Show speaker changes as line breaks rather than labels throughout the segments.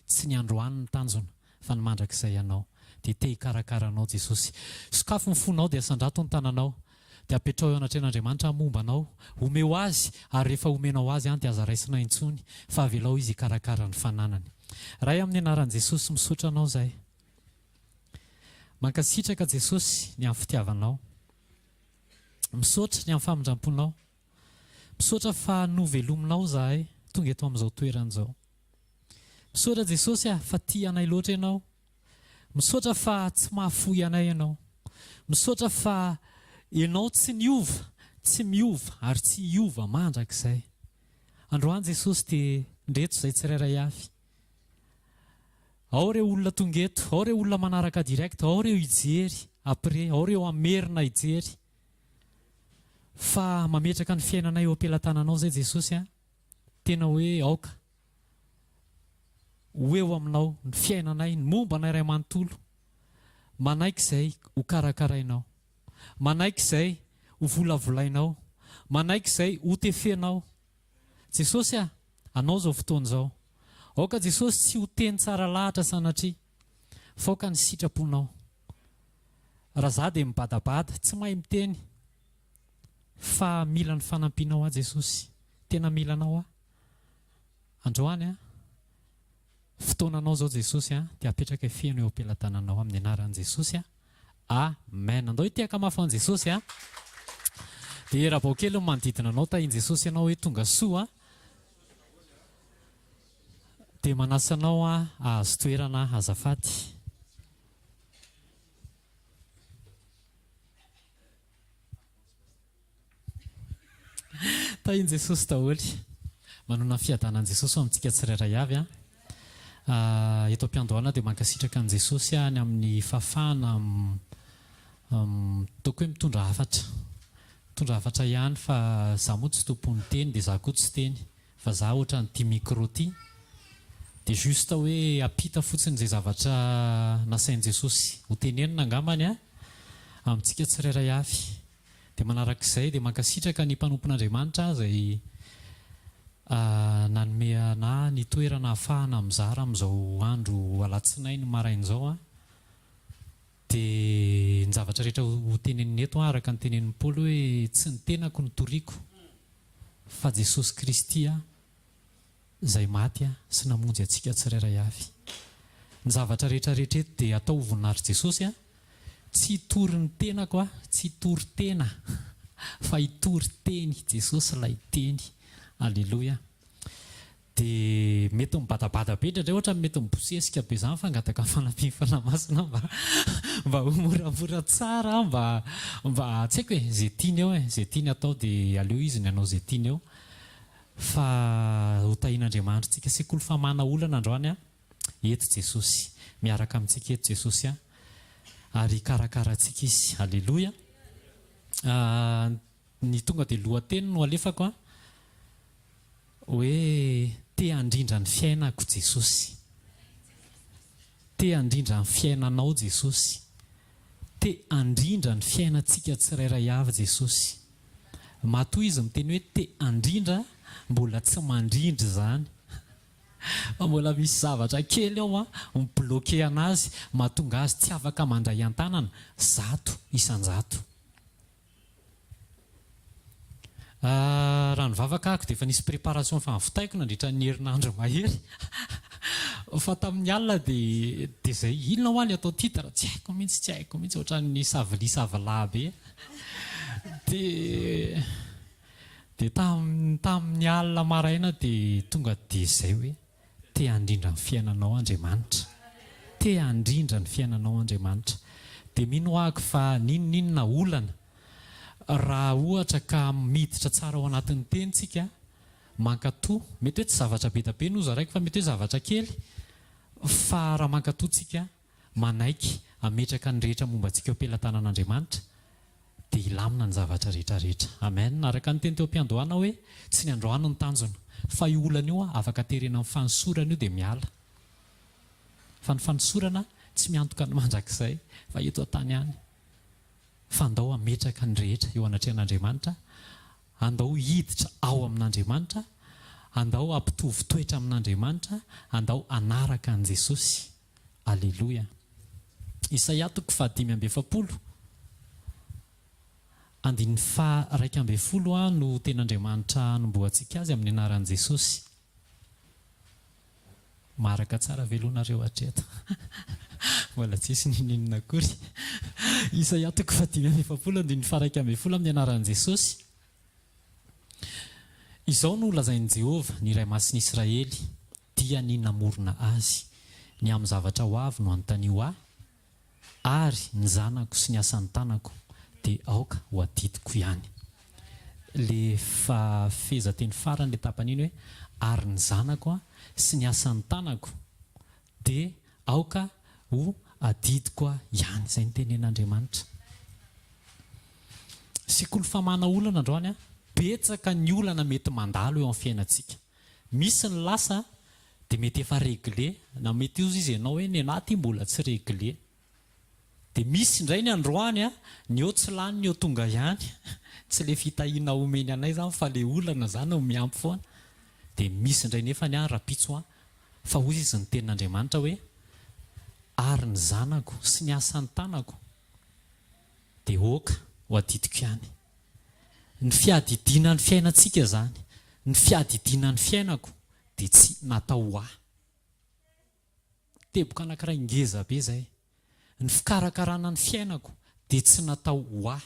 tsy ny androany ny tanjona fa ny mandrakizay ianao dia te hikarakaranao Jesosy. Sokafo ny fonao dia asandrato ny tananao dia apetrao eo anatrehan'Andriamanitra mombanao, omeo azy ary rehefa omenao azy dia aza raisina intsony fa avelao izy hikarakara ny fananany. Ray amin'ny anaran'i Jesosy misaotra anao zahay. Mankasitraka Jesosy ny amin'ny fitiavanao. Misaotra ny amin'ny famindramponao. Misaotra fa novelominao zahay tonga eto amin'izao toeran'izao. Misaotra Jesosy fa tia anay loatra ianao. Misaotra fa tsy mahafoy anay ianao. Misaotra fa ianao tsy niova, tsy miova ary tsy hiova mandrakizay. Androany Jesosy dia ndreto izay tsirairay avy. Ao ireo olona tonga eto, ao ireo olona manaraka direct, ao ireo hijery après, ao ireo amerina hijery. Fa mametraka ny fiainanay eo am-pelantananao zay Jesosy tena hoe aoka. Ho eo aminao ny fiainanay, ny mombanay iray manontolo. Manaiky izay ho karakarainao. Manaiky izay ho volavolainao. Manaiky izay ho tefenao. Jesosy anao zao fotoana izao. Aoka Jesosy tsy ho teny tsara lahatra sanatria, fa aoka ny sitraponao. Raha za dia mibadabada, tsy mahay miteny, fa mila ny fanampinao Jesosy. Tena mila anao androany fotoananao zao Jesosy dia apetraka feno eo am-pelantananao amin'ny anaran'i Jesosy. Amen. Andao itiaka mafy an Jesosy dia raha bao kely ny manodidina anao tahian Jesosy ianao hoe tonga soa dia manasa anao ahazo toerana azafady. Tahian Jesosy daholo. Manona fiadanan'i Jesosy amintsika tsirairay avy. Eto am-piandohana dia mankasitraka an Jesosy ny amin'ny fahafahana toko hoe mitondra hafatra. Mitondra hafatra ihany fa za moa tsy tompon'ny teny dia za koa tsy teny. Fa za ohatra ny 10 micro ty dia juste hoe apita fotsiny izay zavatra nasain'i Jesosy ho tenenina angambany amintsika tsirairay avy. Dia manarak'izay dia mankasitraka ny mpanompon'Andriamanitra izay nanome ana ny toerana ahafahana mizara amin'izao andro alatsinainy marain'izao dia ny zavatra rehetra ho teneniny eto araka ny tenenin'ny Paoly hoe tsy ny tenako ny toriako fa Jesosy Kristy izay maty sy namonjy antsika tsirairay avy. Ny zavatra rehetra rehetra eto dia atao voninahitra Jesosy tsy hitory ny tenako tsy hitory tena fa hitory teny Jesosy ilay teny. Alleluia. Dia mety mibadabada be indray ohatra mety mibosesika be izany fangataka fanampiana masina mba ho moramora tsara mba tsy haiko hoe zay tiany eo zay tiany atao dia aleo izy ny anao zay tiany eo. Fa ho tahian'Andriamanitra tsika sekoly famahana olana androany eto Jesosy miaraka amintsika eto Jesosy ary karakara antsika izy. Alleluia. Ny tonga dia lohateny no alefako hoe te handrindra ny fiainako Jesosy. Te handrindra ny fiainanao Jesosy. Te handrindra ny fiainantsika tsirairay avy Jesosy. Matoa izy miteny hoe te handrindra, mbola tsy mandrindra izany. Mbola misy zavatra kely ao mibloke anazy mahatonga azy tsy afaka mandray an-tanana zato isan-jato. Raha ny vavaka ako dia efa nisy préparation fa nivitaiko nandritra ny herinandro mahery. Fa tamin'ny alina dia izay inona ho aly atao titre tsy haiko mihitsy ohatran'ny savali-savalahy be. Dia tamin'ny alina maraina dia tonga dia izay hoe te handrindra ny fiainanao Andriamanitra. Te handrindra ny fiainanao Andriamanitra. Dia mino ahako fa ninona olana raha ohatra ka miditra tsara ao anatin'ny tenitsika mankatoa, mety hoe tsy zavatra be tabe no zaraiko fa mety hoe zavatra kely, fa raha mankatoa tsika manaiky ametraka ny rehetra momba antsika eo am-pelantanan'Andriamanitra dia hilamina ny zavatra rehetrarehetra. Amen. Araka ny teny teo am-piandohana hoe tsy ny androany ny tanjona fa io olana io afaka terena amin'ny fanosorana io dia miala. Fa ny fanosorana tsy miantoka ny mandrakizay fa eto an-tany ihany. Fa andao ametraka ny rehetra eo anatrehan'Andriamanitra, andao hiditra ao amin'Andriamanitra, andao ampitovy toetra amin'Andriamanitra, andao anaraka an' Jesosy. Alleloia. Isaia 5:7. 1:20 no ten'Andriamanitra nomboantsika azy amin'ny anaran'i Jesosy. Maraka tsara velonareo hatreto. Mbola tsisy ninina akory. Isaia 5:7 amin'ny anaran'i Jesosy. Izao no lazain'i Jehovah, ny Iray Masin'i Israely, dia ny namorona azy. Ny amin'ny zavatra ho avy no anontanio ahy, ary ny zanako sy ny asan'ny tanako dia aoka ho adidiko ihany. Le fehezanteny farany le tapan'iny hoe ary ny zanako sy ny asan'ny tanako dia aoka ho adidiko ihany. Izay ny tenen'Andriamanitra. Sekoly famahana olana androany betsaka ny olana mety mandalo eo amin'ny fiainantsika. Misy ny lasa dia mety efa réglé, na mety izy ianao hoe ny anaty mbola tsy réglé. Dia misy indray ny androany ny eo tsy lany, ny eo tonga ihany. Tsy le fitahiana omeny anay zany fa le olana zany no miampy foana. Dia misy indray nefa ny rapitso fa hoy izy ny tenin'Andriamanitra hoe ary ny zanako sy ny asan'ny tanako dia oka ho adidiko ihany. Ny fiadidiana ny fiainantsika zany, ny fiadidiana ny fiainako dia tsy natao ho ahy. Teboka anankiray ngeza be zay. Ny fikarakarana ny fiainako dia tsy natao ho ahy.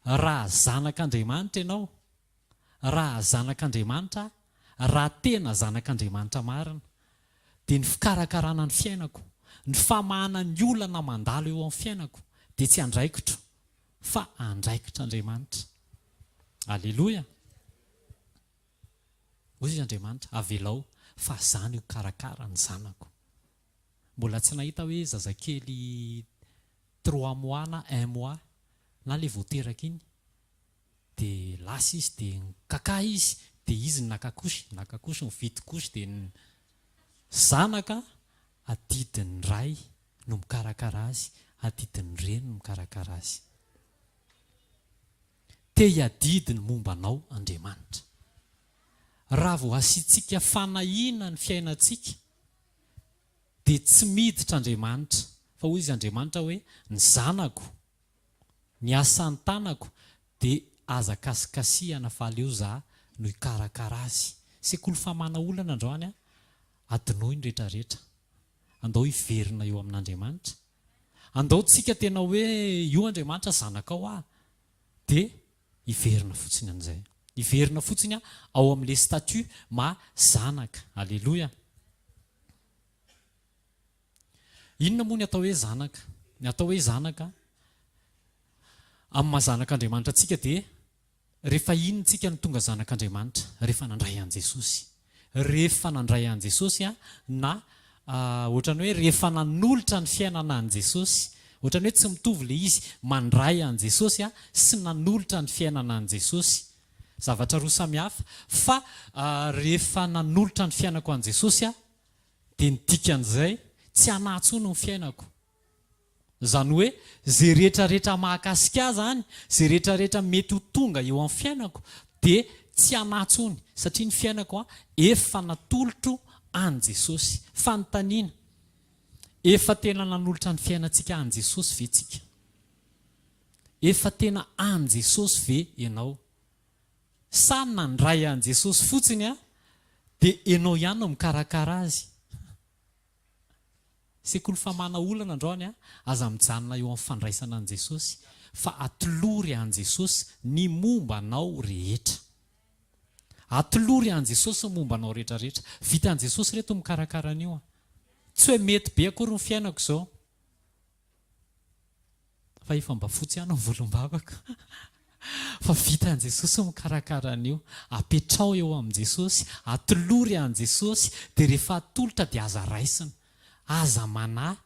Raha zanak'Andriamanitra ianao, raha zanak'Andriamanitra, raha tena zanak'Andriamanitra marina, dia ny fikarakarana ny fiainako, ny famahana ny olana mandalo eo amin'ny fiainako dia tsy andraikitro fa andraikitr'Andriamanitra. Alleloia. Hoy izy Andriamanitra, avelao fa zany ho karakara ny zanako. Mbola tsy nahita hoe zazakely 3 mois na 1 mois na le vao teraka iny dia lasa izy dia kaka izy dia izy nakakosy ny vitikosy dia ny zanaka adidin'ny ray no mikarakara azy, adidin'ny reny no mikarakara azy. Te hiadidy ny mombanao Andriamanitra. Raha vao asiantsika fanahiana ny fiainantsika dia tsy miditra Andriamanitra. Fa hoy izy Andriamanitra hoe ny zanako, ny asan'ny tanako dia aza kasikasihana fa aleo za no hikarakara azy. Sekoly famahana olana androany adinoiny rehetrarehetra. Andao hiverina eo amin'Andriamanitra. Andao tsika tena hoe io Andriamanitra zanakao dia hiverina fotsiny an'izay. Hiverina fotsiny ao amin'ilay statut zanaka. Alleloia. Inona moa ny atao hoe zanaka? Ny atao hoe zanaka amin'ny mahazanak'Andriamanitra antsika dia rehefa inontsika no tonga zanak'Andriamanitra? Rehefa nandray an' Jesosy. Rehefa nandray an' Jesosy na ohatrany hoe rehefa nanolotra ny fiainana an' Jesosy. Ohatrany hoe tsy mitovy le izy mandray an' Jesosy sy nanolotra ny fiainana an' Jesosy. Zavatra roa samihafa. Fa rehefa nanolotra ny fiainako an' Jesosy dia ny dikan'izay tsy anatsony ny fiainako. Zany hoe zay rehetrarehetra mahakasika zany, zay rehetrarehetra mety ho tonga eo amin'ny fiainako dia tsy anatsony satria ny fiainako efa natolotro an' Jesosy. Fanontaniana, efa tena nanolotra ny fiainantsika an' Jesosy ve tsika? Efa tena an' Jesosy ve ianao? Sa nandray an' Jesosy fotsiny dia ianao ihany no mikarakara azy? Sekoly famahana olana androany aza mijanona eo amin'ny fandraisana an' Jesosy fa atolory an' Jesosy ny mombanao rehetra. Atolory an' Jesosy ny mombanao rehetrarehetra. Vita an' Jesosy reto mikarakara an'io. Tsy hoe mety be akory ny fiainako izao. Fa efa mba fotsy ihany ny volom-bavaka. Fa vita an' Jesosy mikarakara an'io. Apetrao eo amin'i Jesosy, atolory an' Jesosy dia rehefa atolotra dia aza raisina. Aza manahy,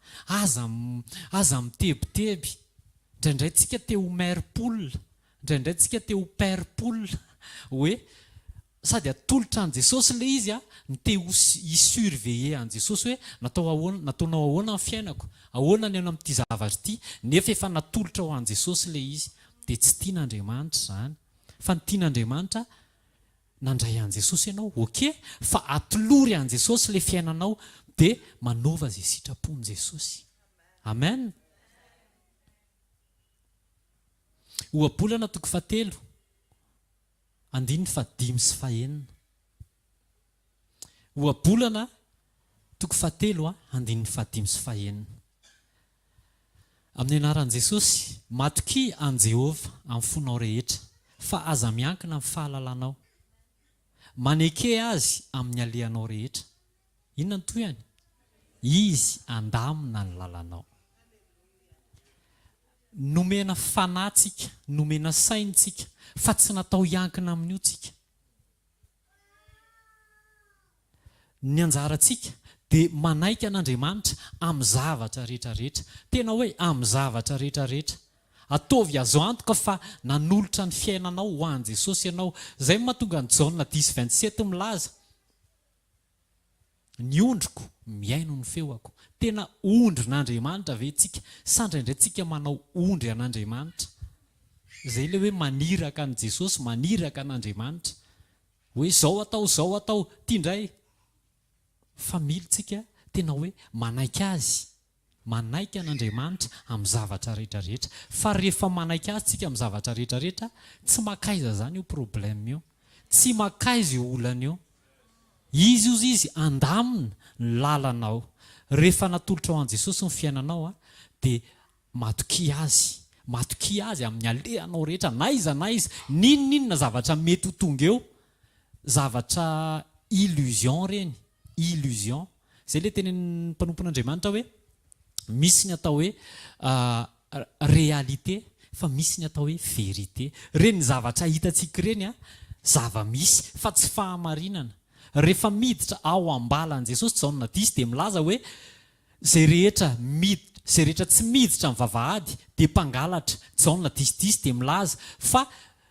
aza mitebiteby. Indraindray tsika te ho mère-poule, indraindray tsika te ho père-poule. Hoe sady atolotra an' Jesosy le izy ny te ho isurveiller an' Jesosy hoe nataonao ahoana ny fiainako, ahoana ny amin'ity zavatra ity, nefa efa natolotra ho an' Jesosy le izy. Dia tsy tian'Andriamanitra zany. Fa ny tian'Andriamanitra nandray an Jesosy ianao, oke, fa atolory an Jesosy le fiainanao dia manova izay sitrapon'i Jesosy. Amen. Ohabolana toko 7, 5:5. Ohabolana toko 7, 5:5. Amin'ny anaran'i Jesosy, matoki an Jehova amin'ny fonao rehetra, fa aza miankina amin'ny fahalalanao. Maneke azy amin'ny alehanao rehetra. Inona ny toyany? Izy andamina ny lalanao. Nomena fanatsika, nomena saintsika, fa tsy natao hiankina amin'io tsika. Ny anjarantsika dia manaiky an'Andriamanitra amin'ny zavatra rehetrarehetra. Tena hoe amin'ny zavatra rehetrarehetra. Ataovy azo antoka fa nanolotra ny fiainanao ho an'i Jesosy ianao. Izay mahatonga ny Jaona 10:27 milaza. Ny ondriko miaino ny feoako. Tena ondrin'Andriamanitra ve tsika? Sandraindray tsika manao ondry an'Andriamanitra. Izay ilay hoe maniraka an'i Jesosy, maniraka an'Andriamanitra. Hoe zao atao, tiandray. Fa militsika tena hoe manaiky azy. Manaiky an'Andriamanitra amin'ny zavatra rehetrarehetra. Fa rehefa manaiky azy tsika amin'ny zavatra rehetrarehetra, tsy makaiza zany io problème io. Tsy makaiza io olana io. Izy andamina ny lalanao. Rehefa natolotra ho an Jesosy ny fiainanao dia matoki azy amin'ny alehanao rehetra, na iza ninona zavatra mety ho tonga eo, zavatra illusion reny, illusion. Izay le tenenin'ny mpanompon'Andriamanitra hoe misy ny atao hoe réalité, fa misy ny atao hoe vérité. Reny zavatra hitantsika reny zava-misy fa tsy fahamarinana. Rehefa miditra ao ambalan Jesosy, Jaona 10 dia milaza hoe zay rehetra tsy miditra amin'ny vavahady dia mpangalatra. Jaona 10:10 dia milaza fa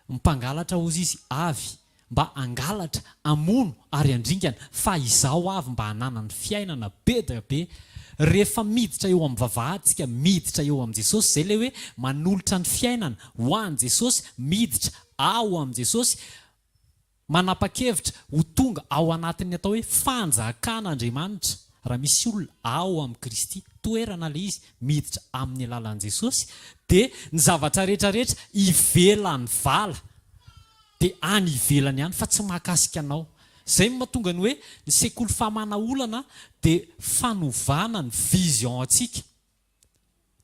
mpangalatra ozy izy avy mba angalatra, amono ary andringana, fa izao avy mba hananany fiainana be dia be. Rehefa miditra eo amin'ny vavahaditsika, miditra eo amin'ny Jesosy, izay ilay hoe manolotra ny fiainana ho an'i Jesosy, miditra ao amin'ny Jesosy, manapa-kevitra ho tonga ao anatin'ny atao hoe fanjakan'Andriamanitra. Raha misy olona ao amin'ny Kristy, toerana ilay izy miditra amin'ny alalan'i Jesosy, dia ny zavatra rehetrarehetra ivelany vala, dia any ivelany ihany fa tsy mahakasika anao. Izay mahatonga ny hoe ny sekoly famahana olana dia fanovana ny vision antsika.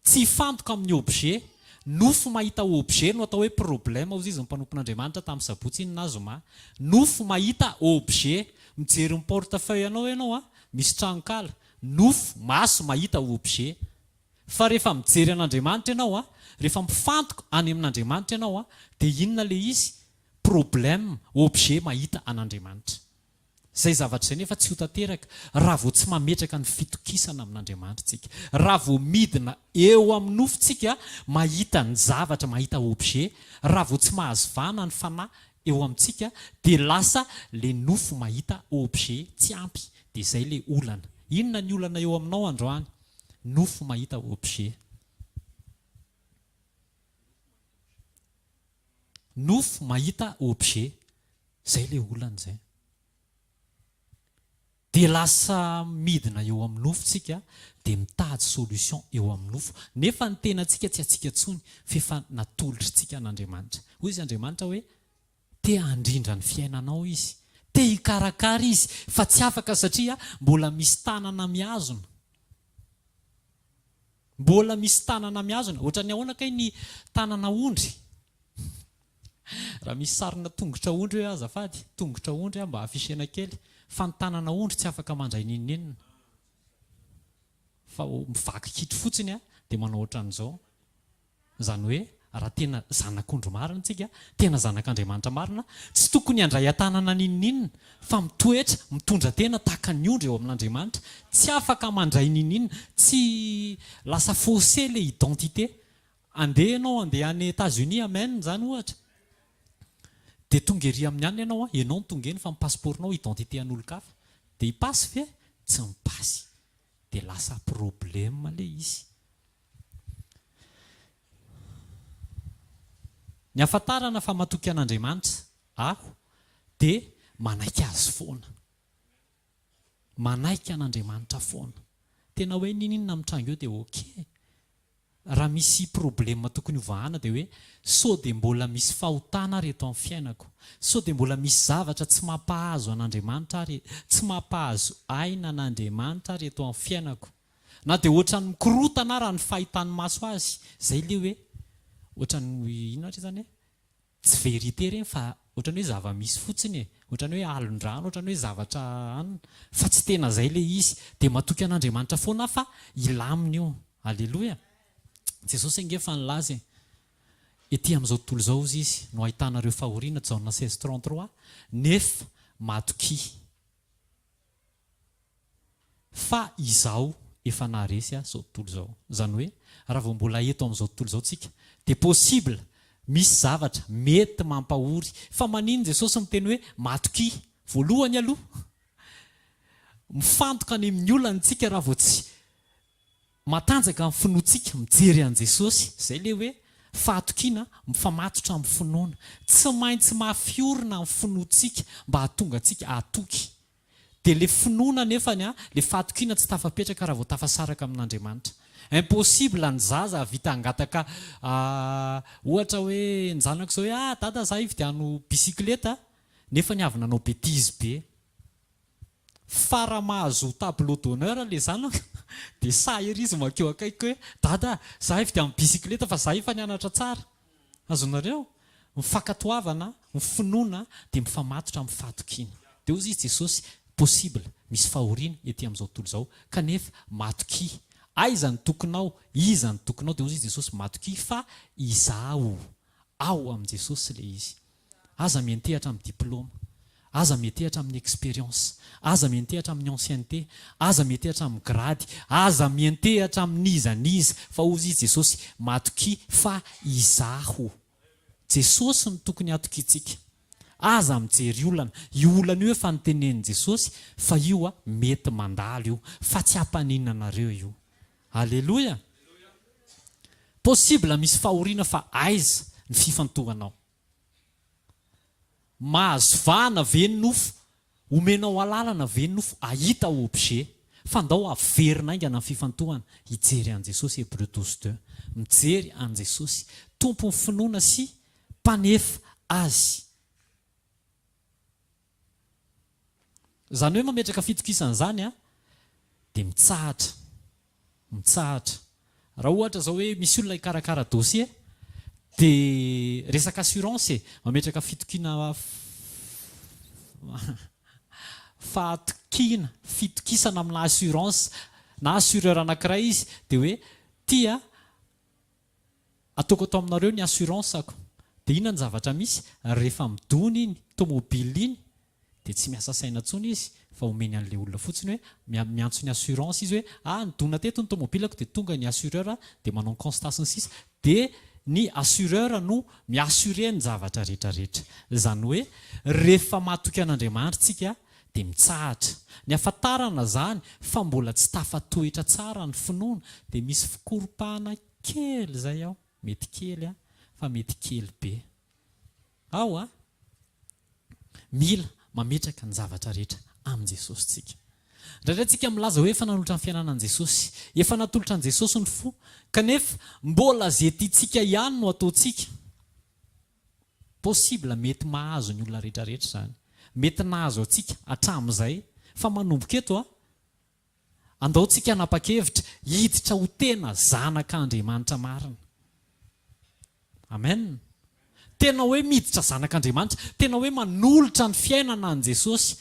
Tsy fantoka amin'ny objet. Nofo mahita objet no atao hoe problème ozy izy ny mpanompon'Andriamanitra tamin'ny sabotsy iny na zoma. Nofo mahita objet. Mijery ny portefeuille anao ianao misy tranokala. Nofo maso mahita objet. Fa rehefa mijery an'Andriamanitra ianao rehefa mifantoka any amin'Andriamanitra ianao dia inona le izy? Problème, objet mahita an'Andriamanitra. Zay zavatra izay nefa tsy ho tanteraka raha vao tsy mametraka ny fitokisana amin'Andriamanitra tsika. Raha vao midina eo amin'ny nofontsika mahita ny zavatra, mahita objet, raha vao tsy mahazovana ny fanahy eo amintsika dia lasa le nofo mahita objet tsy ampy. Dia izay le olana. Inona ny olana eo aminao androany? Nofo mahita objet. Nofo mahita objet. Izay le olana izay. Dia lasa midina eo amin'ny nofontsika dia mitady solution eo amin'ny nofo. Nefa ny tenantsika tsy atsika tsony fa efa natolotritsika an'Andriamanitra. Hoy izy Andriamanitra hoe te handrindra ny fiainanao izy, te hikarakara izy, fa tsy afaka satria mbola misy tanana miazona. Mbola misy tanana miazona. Ohatran'ny ahoana kay ny tanana ondry? Raha misy sarina tongotra ondry hoe azafady, tongotra ondry mba afisena kely. Fa ny tanana ondry tsy afaka mandray ninninina. Fa mivaky kitro fotsiny dia manao ohatran'izao. Izany hoe raha tena zanak'ondry marina tsika, tena zanak'Andriamanitra marina, tsy tokony handray an-tanana ninninina fa mitoetra, mitondra tena tahaka ny ondry eo amin'Andriamanitra. Tsy afaka mandray ninninina, tsy lasa faussé le identité. Andeha ianao andeha any États-Unis, amen, zany ohatra. Dia tonga ery amin'ny anina ianao no tonga eny fa ny passeportnao identité an'olon-kafa. Dia hipasy ve? Tsy mipasy. Dia lasa problème le izy. Ny ahafantarana fa matoky an'Andriamanitra aho dia manaiky azy foana, manaiky an'Andriamanitra foana. Tena hoe ninina mitrango eo dia okey. Raha misy problema tokony hovahana dia hoe sao dia mbola misy fahotana reto amin'ny fiainako, sao dia mbola misy zavatra tsy mampahazo an'Andriamanitra tsy mampahazo aina an'Andriamanitra reto amin'ny fiainako. Na dia ohatrany mikorotana raha ny fahitany maso azy. Zay le hoe ohatrany inona zany hoe tsy vérité reny fa ohatrany hoe zava-misy fotsiny, ohatrany hoe alon-drano, ohatrany hoe zavatra anina, fa tsy tena zay le izy. Dia matoky an'Andriamanitra foana fa ilamina io. Alleloia. Jesosy angefa nilaza ety amin'izao tontolo izao izy no ahitanareo fahoriana Jaona 16:33 nefa matoky fa izaho efa naharesy zao tontolo izao. Zany hoe raha vao mbola eto amin'izao tontolo izao tsika dia possible misy zavatra mety mampahory, fa manino Jesosy miteny hoe matoky voalohany aloha mifantoka any amin'ny olana tsika raha vao tsy matanjaka amin'ny finoantsika mijery an' Jesosy. Zay le hoe fahatokiana mifamatotra amin'ny finoana, tsy maintsy mafiorina amin'ny finoantsika mba hahatonga antsika hatoky. Dia le finoana nefany le fahatokiana tsy tafapetraka raha vao tafasaraka amin'Andriamanitra. Impossible ny zaza vita angataka ohatra hoe njanako zao hoe dada za hividiano bisikileta nefa ny avy nanao bêtise be. Fara mahazo tableau d'honneur le zanaka dia sahery izy makeo akaiky hoe dada za hividiano bisikileta fa za efa nianatra tsara. Azonareo mifankatoavana, mifinoana dia mifamatotra amin'ny fahatokiana. Dia ozy izy Jesosy possible misy fahoriana ety amin'izao tontolo izao kanefa matoky. Aiza ny tokonao, iza ny tokonao. Dia ozy izy Jesosy matoky fa izaho ao amin'i Jesosy le izy. Aza miantehatra amin'ny diplôma, aza miantehatra amin'ny expérience, aza miantehatra amin'ny ancienneté, aza miantehatra amin'ny grady, aza miantehatra amin'ny izaniza, fa ozy izy Jesosy matoky fa izaho. Jesosy ny tokony atokintsika. Aza mijery olana, io olana io efa nitenen'i Jesosy fa io mety mandalo io, fa tsy hampaninanareo io. Alleluia. Possible misy fahoriana fa aiza ny fifantohanao. Mahazo vahana ve ny nofo, omenao alalana ve ny nofo, ahita objet, fa ndao averina aingana ny fifantohana. Hijery an' Jesosy Hébreux 12:2. Mijery an' Jesosy tompony finoana sy mpanefa azy. Zany hoe mametraka fitokisana zany dia mitsahatra. Raha ohatra zao hoe misy olona hikarakara dossier dia resaka assurance mametraka fitokiana fahatokiana fitokisana amina assurance na assureur anankiray izy dia hoe tia ataoko atao aminareo ny assurance ako. Dia inona ny zavatra misy rehefa midony iny tomobile iny dia tsy miasa saina intsony izy fa omeny an'ilay olona fotsiny hoe miantso ny assurance izy hoe nidona teto ny tomobilako dia tonga ny assureur dia manao constat sisa dia ny assureur no miassure ny zavatra rehetrarehetra. Zany hoe rehefa matoky an'Andriamanitra tsika dia mitsahatra. Ny ahafantarana zany fa mbola tsy tafatoetra tsara ny finoana dia misy fikoropahana kely zay ao. Mety kely fa mety kely be. Ao mila mametraka ny zavatra rehetra amin' Jesosy tsika. Ndraindray tsika milaza hoe efa nanolotra ny fiainanan'i Jesosy, efa natolotra an' Jesosy ny fo, kanefa mbola zay tiantsika ihany no ataontsika. Possible mety mahazo ny olona rehetrarehetra zany. Mety nahazo atsika hatramin'izay fa manomboka eto andaontsika hanapa-kevitra hiditra ho tena zanak'Andriamanitra marina. Amen. Tena hoe miditra zanak'Andriamanitra, tena hoe manolotra ny fiainana an' Jesosy.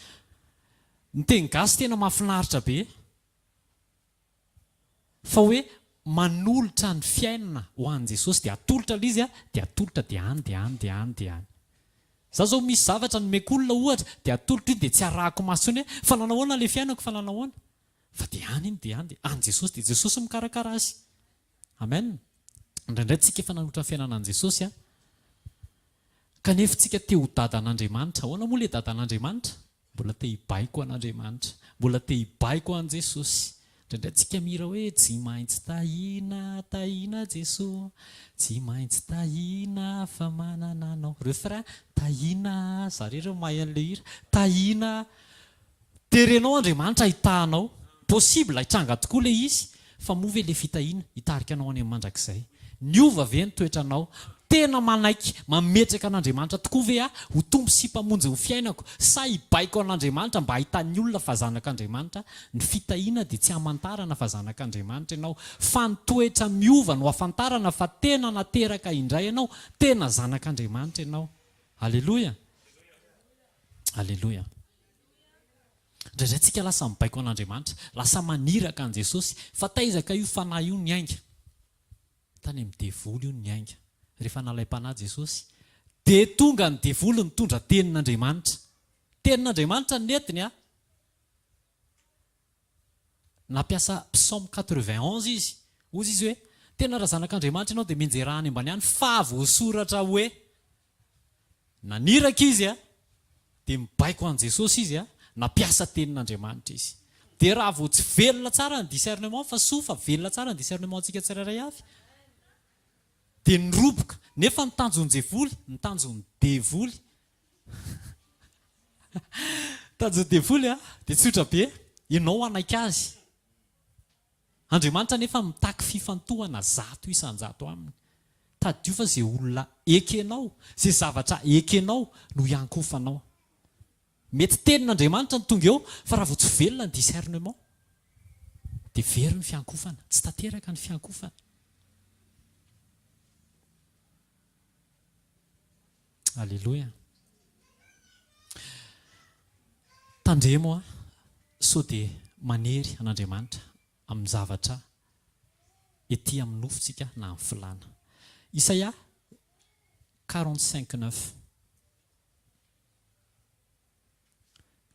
Ny teny gasy tena mahafinaritra be. Fa hoe manolotra ny fiainana ho an' Jesosy dia atolotra ilay izy dia atolotra dia any. Za zao misy zavatra nomekolona ohatra dia atolotra iny dia tsy arahako masony hoe fa nanahoana ilay fiainako fa nanahoana. Fa dia any iny dia any Jesosy dia Jesosy mikarakara azy. Amen. Indraindray tsika efa nanolotra ny fiainana an' Jesosy kanefa tsika te ho dadan'Andriamanitra. Ahoana moa ilay dadan'Andriamanitra? Mbola te hibaiko an'Andriamanitra, mbola te hibaiko an' Jesosy. Indraindray tsika mira hoe tsy maintsy tahina Jesosy, tsy maintsy tahina fa manana anao. Refrain, tahina, zareo mahay an'ilay hira, tahina, terenao Andriamanitra ahitahanao. Possible hitranga tokoa ilay izy, fa moa ve ilay fitahiana hitarika anao any amin'ny mandrakizay. Niova ve ny toetranao? Tena manaiky mametraka an'Andriamanitra tokoa ve ho tompo sy mpamonjy ny fiainako, sa hibaiko an'Andriamanitra mba hahitan'ny olona fa zanak'Andriamanitra? Ny fitahiana dia tsy hamantarana fa zanak'Andriamanitra ianao, fa ny toetra miova no hafantarana fa tena nateraka indray ianao, tena zanak'Andriamanitra ianao. Alleluia. Alleluia. Indraindray tsika lasa mibaiko an'Andriamanitra, lasa maniraka an' Jesosy, fa taizaka io fanahy io ny ainga. Tany amin'ny devoly io ny ainga. Rehefa nalaim-panahy Jesosy, dia tonga ny devoly mitondra tenin'Andriamanitra. Tenin'Andriamanitra ny netiny nampiasa psaume 91 izy. Ozy izy hoe, tena raha zanak'Andriamanitra ianao dia menjerahany ambany any, fa voasoratra hoe, naniraka izy dia mibaiko an' Jesosy izy nampiasa tenin'Andriamanitra izy. Dia raha vao tsy velona tsara ny discernement, fa soa fa velona tsara ny discernement antsika tsirairay avy, dia niroboka, nefa ny tanjon'ny devoly tanjon'ny devoly dia tsotra be, ianao anaiky azy. Andriamanitra nefa mitaky fifantohana 100 isan-jato aminy. Tadio fa izay olona ekenao, izay zavatra ekenao no iankofanao. Mety tenin'Andriamanitra ny tonga eo, fa raha vao tsy velona ny discernement dia very ny fiankofana, tsy tanteraka ny fiankofana. Alleluia. Tandremo sao dia manery an'Andriamanitra amin'ny zavatra ety amin'ny nofontsika na amin'ny filana. Isaia 45:9.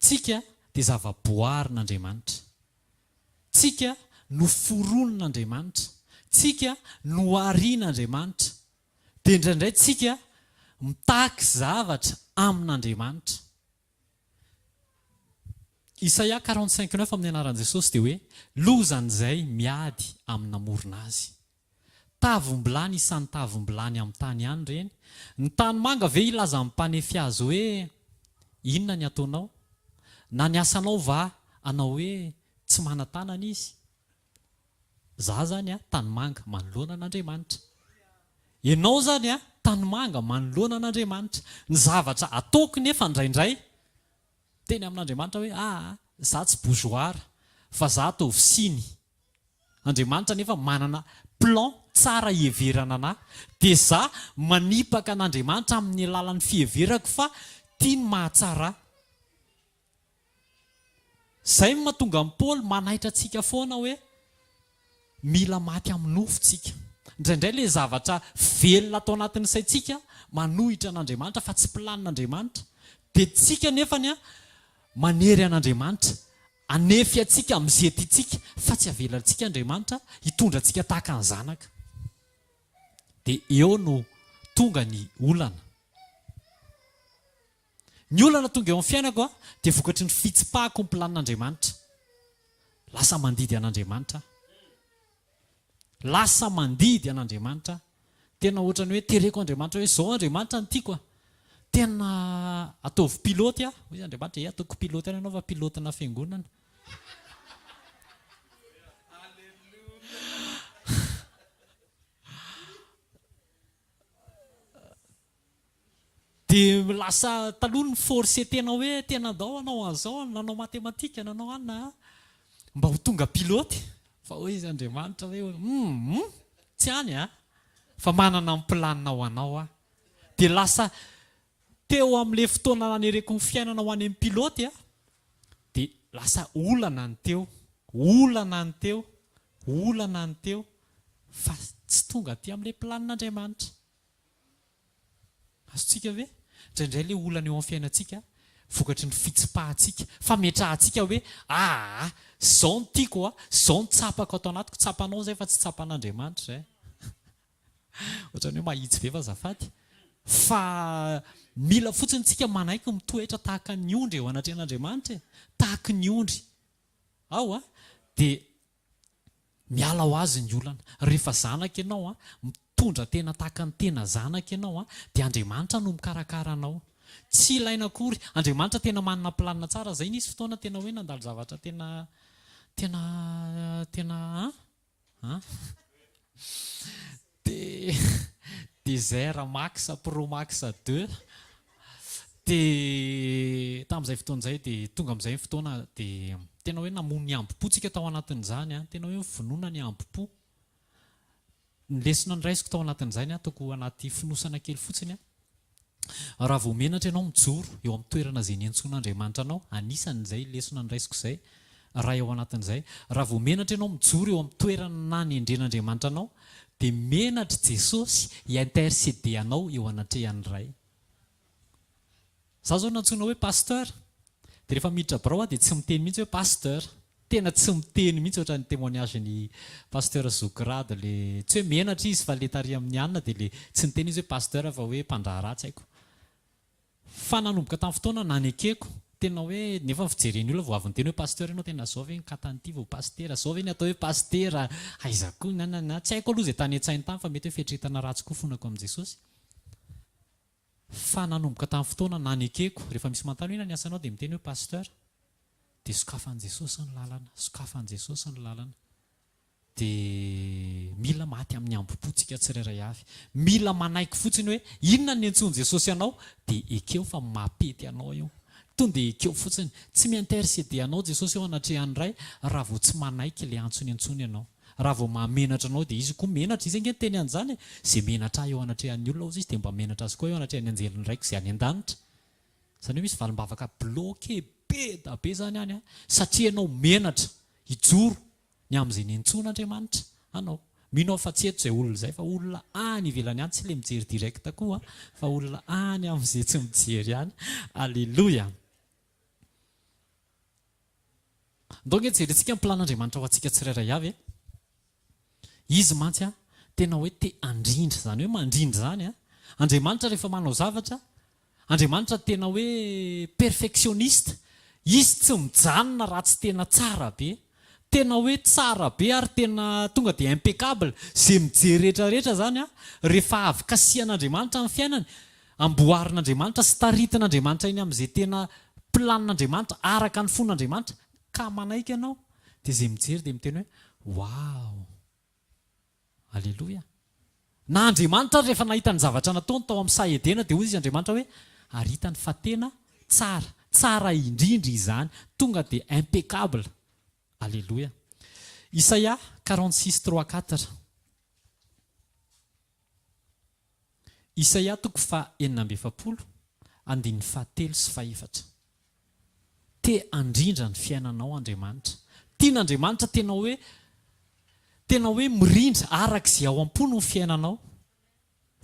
Tsika dia zavaboarin'Andriamanitra, tsika no foronon'Andriamanitra, tsika no arian'Andriamanitra, dia indraindray tsika mitaky zavatra amin'Andriamanitra. Isaia 45:9 amin'ny anaran'i Jesosy dia hoe, lozan'izay miady amin'ny namorona azy. Tavombilany isan'ny tavombilany amin'ny tany ihany ireny. Ny tany manga ve ilaza amin'ny mpanefi azy hoe inona ny ataonao? Na ny asanao va anao hoe tsy mana-tanana izy? Za zany tany manga manoloana an'Andriamanitra. Ianao zany tany manga manoloana an'Andriamanitra. Ny zavatra ataoko nefa indraindray teny amin'Andriamanitra hoe za tsy bourgeois fa za atao visiny. Andriamanitra nefa manana plan tsara hieverana anahy, dia za manipaka an'Andriamanitra amin'ny alalan'ny fieverako fa tiany mahatsara. Zay no mahatonga ny Paoly manaitra antsika foana hoe mila maty amin'ny nofontsika. Indraindray ilay zavatra velona atao anatin'ny saintsika manohitra an'Andriamanitra fa tsy planin'Andriamanitra, dia tsika nefany manery an'Andriamanitra, anefy antsika amin'izay tiantsika, fa tsy avelantsika Andriamanitra hitondra antsika tahaka ny zanaka. Dia eo no tonga ny olana. Ny olana tonga eo amin'ny fiainako dia vokatry ny fitsipahako ny planin'Andriamanitra. Lasa mandidy an'Andriamanitra. Lasa mandidy an'Andriamanitra. Tena ohatrany hoe tereko Andriamanitra hoe zao Andriamanitra ny tiako. Tena ataovy piloty hoy Andriamanitra, ataoko piloty ianao fa pilotina fiangonana. Dia lasa taloha ny force tena hoe tena andao anao an'izao, nanao matematika, nanao anina mba ho tonga piloty. Fa hoe izy Andriamanitra hoe tsy any fa manana ny planina ho anao. Dia lasa teo amin'ilay fotoana nanereko ny fiainana ho any amin'ny piloty dia lasa olana ny teo, olana ny teo, olana ny teo, fa tsy tonga aty amin'ilay planin'Andriamanitra. Azontsika ve? Indraindray ilay olana eo amin'ny fiainantsika vokatry ny fitsipahantsika, fametrahantsika hoe zao ny tiako, zao ny tsapako atao anatiko. Tsapanao zay fa tsy tsapan'Andriamanitra zay. Ohatrany hoe mahitsy ve fa zafady. Fa mila fotsiny tsika manaiky mitoetra tahaka ny ondry eo anatrehan'Andriamanitra, tahaka ny ondry. Dia miala ho azy ny olana. Rehefa zanaka ianao mitondra tena tahaka ny tena zanaka ianao dia Andriamanitra no mikarakara anao. Tsy ilaina akory. Andriamanitra tena manana planina tsara. Zay nisy fotoana tena hoe nandalo zavatra tena Désert Max Pro Max 2 dia tamin'izay fotoana izay dia tonga amin'izay fotoana dia tena hoe namono ny ambopotsika tao anatin'izany tena hoe finoana ny ambopo. Ny lesona ny raisiko tao anatin'izany ataoko anaty finosana kely fotsiny raha vao menatra ianao mijoro eo amin'ny toerana izay niantson'Andriamanitra anao, anisan'izay lesona ny raisiko izay raha eo anatin'izay. Raha vao menatra ianao mijoro eo amin'ny toerana niendren'Andriamanitra anao dia menatra Jesosy intercéder anao eo anatrehan'ny ray. Zaho zao nantsona hoe pasteur dia rehefa miditra birao dia tsy miteny mihitsy hoe pasteur. Tena tsy miteny mihitsy ohatran'ny témoignage ny pasteur Zograd le tsy hoe menatra izy fa le tary amin'ny anina dia le tsy miteny izy hoe pasteur fa hoe mpandraharaha tsy haiko. Fa nanomboka tamin'ny fotoana nanekeko tena hoe nefa fijereny olona vao avy ny teny hoe pasteur ianao tena zao ve katanyity vao pasteur zao ve ny atao hoe pasteur aiza koa tsy haiko aloha izay tany an-tsainy tany fa mety hoe fihetretana ratsy koa fonako amin'i Jesosy. Fa nanomboka tamin'ny fotoana nanekeko rehefa misy manontany hoe inona ny asanao dia miteny hoe pasteur dia sokafan'i Jesosy ny lalana, sokafan'i Jesosy ny lalana. Dia mila maty amin'ny ambopotsika tsirairay avy. Mila manaiky fotsiny hoe inona ny antsoin'i Jesosy anao dia ekeo fa mapety anao io. Tonga dia ekeo fotsiny. Tsy mi-intercéder anao Jesosy eo anatrehan'ny ray raha vao tsy manaiky ilay antsony anao. Raha vao mahamenatra anao dia izy koa menatra. Izy angeny teny an'izany izay menatra eo anatrehan'ny olona ozy izy dia mba menatra azy koa eo anatrehan'ny anjeliny raiko izay any an-danitra. Izany hoe misy valim-bavaka bloqué be da be zany any satria ianao menatra hijoro ny amin'izay niantson'Andriamanitra anao. Mino fa tsy eto izay olona izay fa olona any ivelany any tsy ilay mijery direct koa fa olona any amin'izay tsy mijery any. Alléluia. Donc jerentsika ny plan'Andriamanitra ho antsika tsirairay avy. Izy mantsy tena hoe te andrindra, zany hoe mandrindra zany Andriamanitra rehefa manao zavatra, Andriamanitra tena hoe perfectionniste. Izy tsy mijanona raha tsy tena tsara be. Tena hoe tsara be ary tena tonga dia impeccable. Izay mijery rehetrarehetra zany rehefa avy kasihan'Andriamanitra amin'ny fiainany, amboarin'Andriamanitra sy taritin'Andriamanitra iny amin'izay tena planin'Andriamanitra araka ny fon'Andriamanitra ka manaiky ianao dia izay mijery dia miteny hoe wow. Alléluia. Na Andriamanitra rehefa nahita ny zavatra nataony tao amin'ny Saedena dia hoy izy Andriamanitra hoe ary hitany fa tena tsara, tsara indrindra izany, tonga dia impeccable. Alléluia. Isaia 46:3-4. Isaia 47:7 sy 7. Te andrindra ny fiainanao Andriamanitra. Tian'Andriamanitra tena hoe mirindra araka izay ao am-po no fiainanao.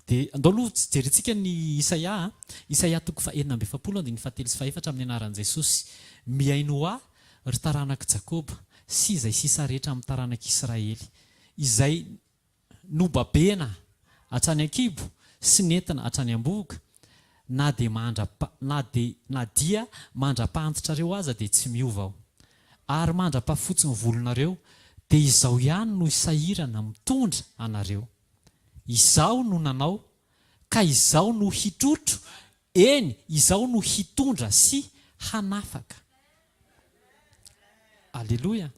Dia andao aloha jerentsika ny Isaia. Isaia 47:7 sy 7 amin'ny anaran'i Jesosy. Miaino ahy ry taranaka Jakoba sy izay sisa rehetra amin'ny taranaka Israely, izay nobabena hatrany ankibo sy nentina hatrany am-boga, na dia mandra-pahantotrareo aza dia tsy miova aho, ary mandra-pahafotsy ny volonareo dia izao ihany no isahirana mitondra anareo. Izao no nanao ka izao no hitrotro, eny izao no hitondra sy hanafaka. Alléluia.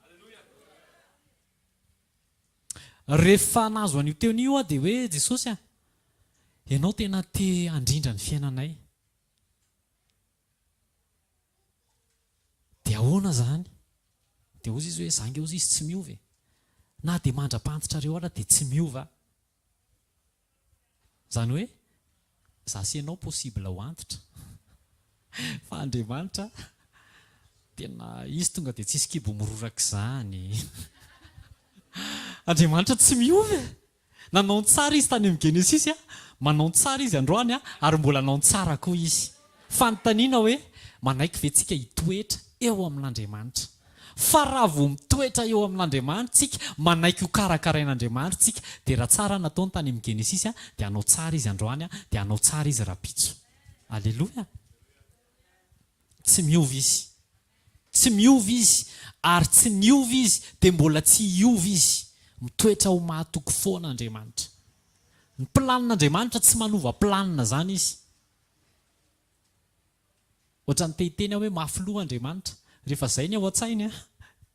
Rehefa nazo an'io teon'io dia hoe Jesosy ianao tena te andrindra ny fiainanay. Dia ahoana zany? Dia hozy izy hoe zanga eo izy tsy miova. Na dia mandra-pantitrareo ara dia tsy miova. Zany hoe za sy ianao possible ho antitra. Fa Andriamanitra tena izy tonga dia tsisy kibo miroraka izany. Andriamanitra tsy miova. Nanao tsara izy tany amin'ny Genesis manao tsara izy androany ary mbola nanao tsara koa izy. Fanontaniana hoe manaiky ve tsika hitoetra eo amin'Andriamanitra? Fa raha vao mitoetra eo amin'Andriamanitra tsika, manaiky ho karakarain'Andriamanitra tsika, dia raha tsara nataony tany amin'ny Genesis dia hanao tsara izy androany dia hanao tsara izy rapitso. Alléluia. Tsy miova izy. Tsy miova izy ary tsy niova izy dia mbola tsy hiova izy. mitoetra ho mahatoko foana Andriamanitra. Ny planin'Andriamanitra tsy manova planina zany izy. Ohatra ny tehiteny hoe mafy loha Andriamanitra. Rehefa zay ny ao an-tsainy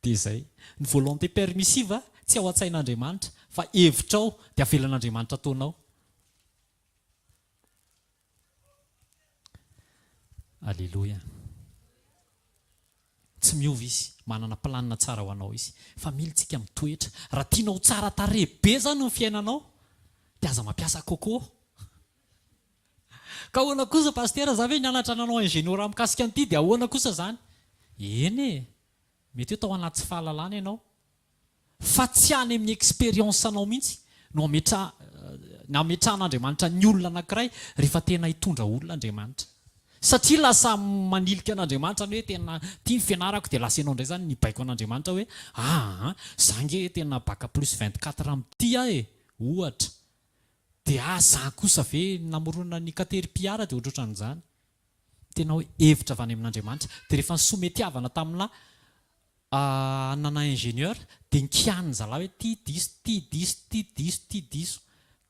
dia zay. Ny volonté permissive tsy ao an-tsain'Andriamanitra fa hevitrao dia avelan'Andriamanitra ataonao. Alleluia. Tsy miova izy, manana planina tsara ho anao izy. Fa mila tsika mitoetra. Raha tianao tsara tarehy be zany ny fiainanao, dia aza mampiasa coco. Ka ahoana kosa pastera za ve nianatra nanao ingénieur mikasika an'ity dia ahoana kosa zany? Eny mety hoe tao anaty fahalalana ianao. Fa tsy any amin'ny expérience anao mihitsy no ametrahan'Andriamanitra ny olona anankiray rehefa tena hitondra olona Andriamanitra. Satria lasa manilika an'Andriamanitra ny hoe tena tia ny fianarako dia lasa ianao indray zany nibaiko an'Andriamanitra hoe zange tena baka plus 24 amin'ity ohatra. Dia za kosa ve namorona ny caterpillar dia ohatrohatran'izany. Tena hoe hevitra avy any amin'Andriamanitra. Dia rehefa sometiavana tamina nana ingénieur dia nikian'ny zalahy hoe ty diso.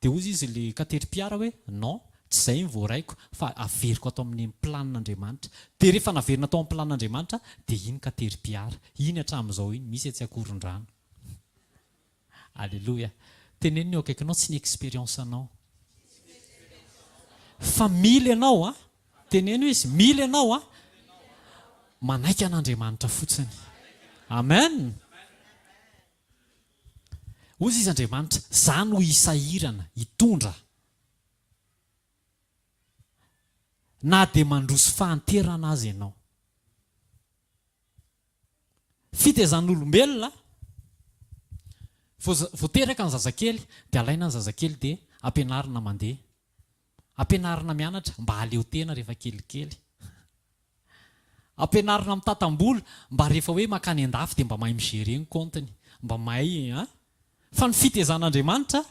Dia ozy izy le caterpillar hoe non, tsy izay ny voaraiko fa averiko atao amin'ny planin'Andriamanitra. Dia rehefa naverina atao amin'ny planin'Andriamanitra dia iny caterpillar, iny hatramin'izao iny misy tsy akoron-drano. Alléluia. Teneniny eo akaikinao tsy ny expérience anao. Fa mila ianao teneny hoe izy mila ianao manaiky an'Andriamanitra fotsiny. Amen. Ozy izy Andriamanitra, za no hisahirana, hitondra. Na dia mandroso fahanterana azy ianao. Fitaizan'olombelona voateraka ny zazakely dia alaina ny zazakely dia ampianarina mandeha. Ampianarina mianatra mba haleo tena rehefa kelikely. Ampianarina mitatam-bola mba rehefa hoe makany an-dafy dia mba mahay migerer ny comptiny, mba mahay fa ny fitaizan'Andriamanitra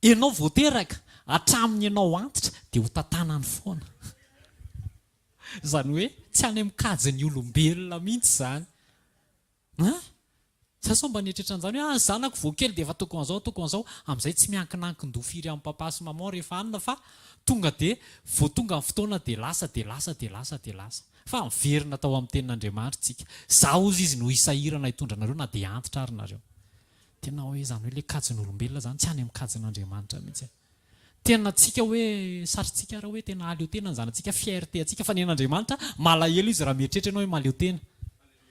ianao voateraka hatramin'ny ianao antitra dia ho tantanany foana. Zany hoe tsy any amin'ny kajin'ny olombelona mihitsy zany. Sasa mba nietrehitra an'izany hoe zanako voakely dia efa tokony an'izao amin'izay tsy miankinankin-do firy amin'ny papa sy maman rehefa anina fa tonga dia vao tonga amin'ny fotoana dia lasa. Fa miverina tao amin'ny tenin'Andriamanitra tsika. Za ozy izy no hisahirana hitondra anareo na dia antitra ary nareo. Tena hoe zany hoe ilay kajin'olombelona zany tsy any amin'ny kajin'Andriamanitra mihitsy. Tena tsika hoe sarytsika raha hoe tena haleo tena ny zanantsika fierté atsika fa ny an'Andriamanitra malahelo izy raha mieritreritra ianao hoe maleo tena.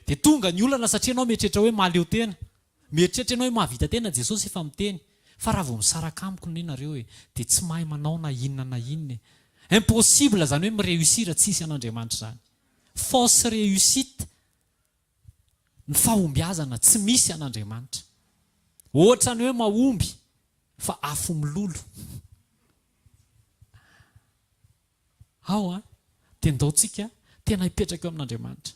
Dia tonga ny olana satria ianao mieritreritra hoe maleo tena. Mieritreritra ianao hoe mahavita tena Jesosy efa miteny. Fa raha vao misaraka amiko ny nareo dia tsy mahay manao na inona. Impossible zany hoe miréussir tsisy an'Andriamanitra zany. Fausse réussite, ny fahombiazana tsy misy an'Andriamanitra. Ohatra ny hoe mahomby fa afo milolo. Tendaotsika tena hipetraka eo amin'Andriamanitra.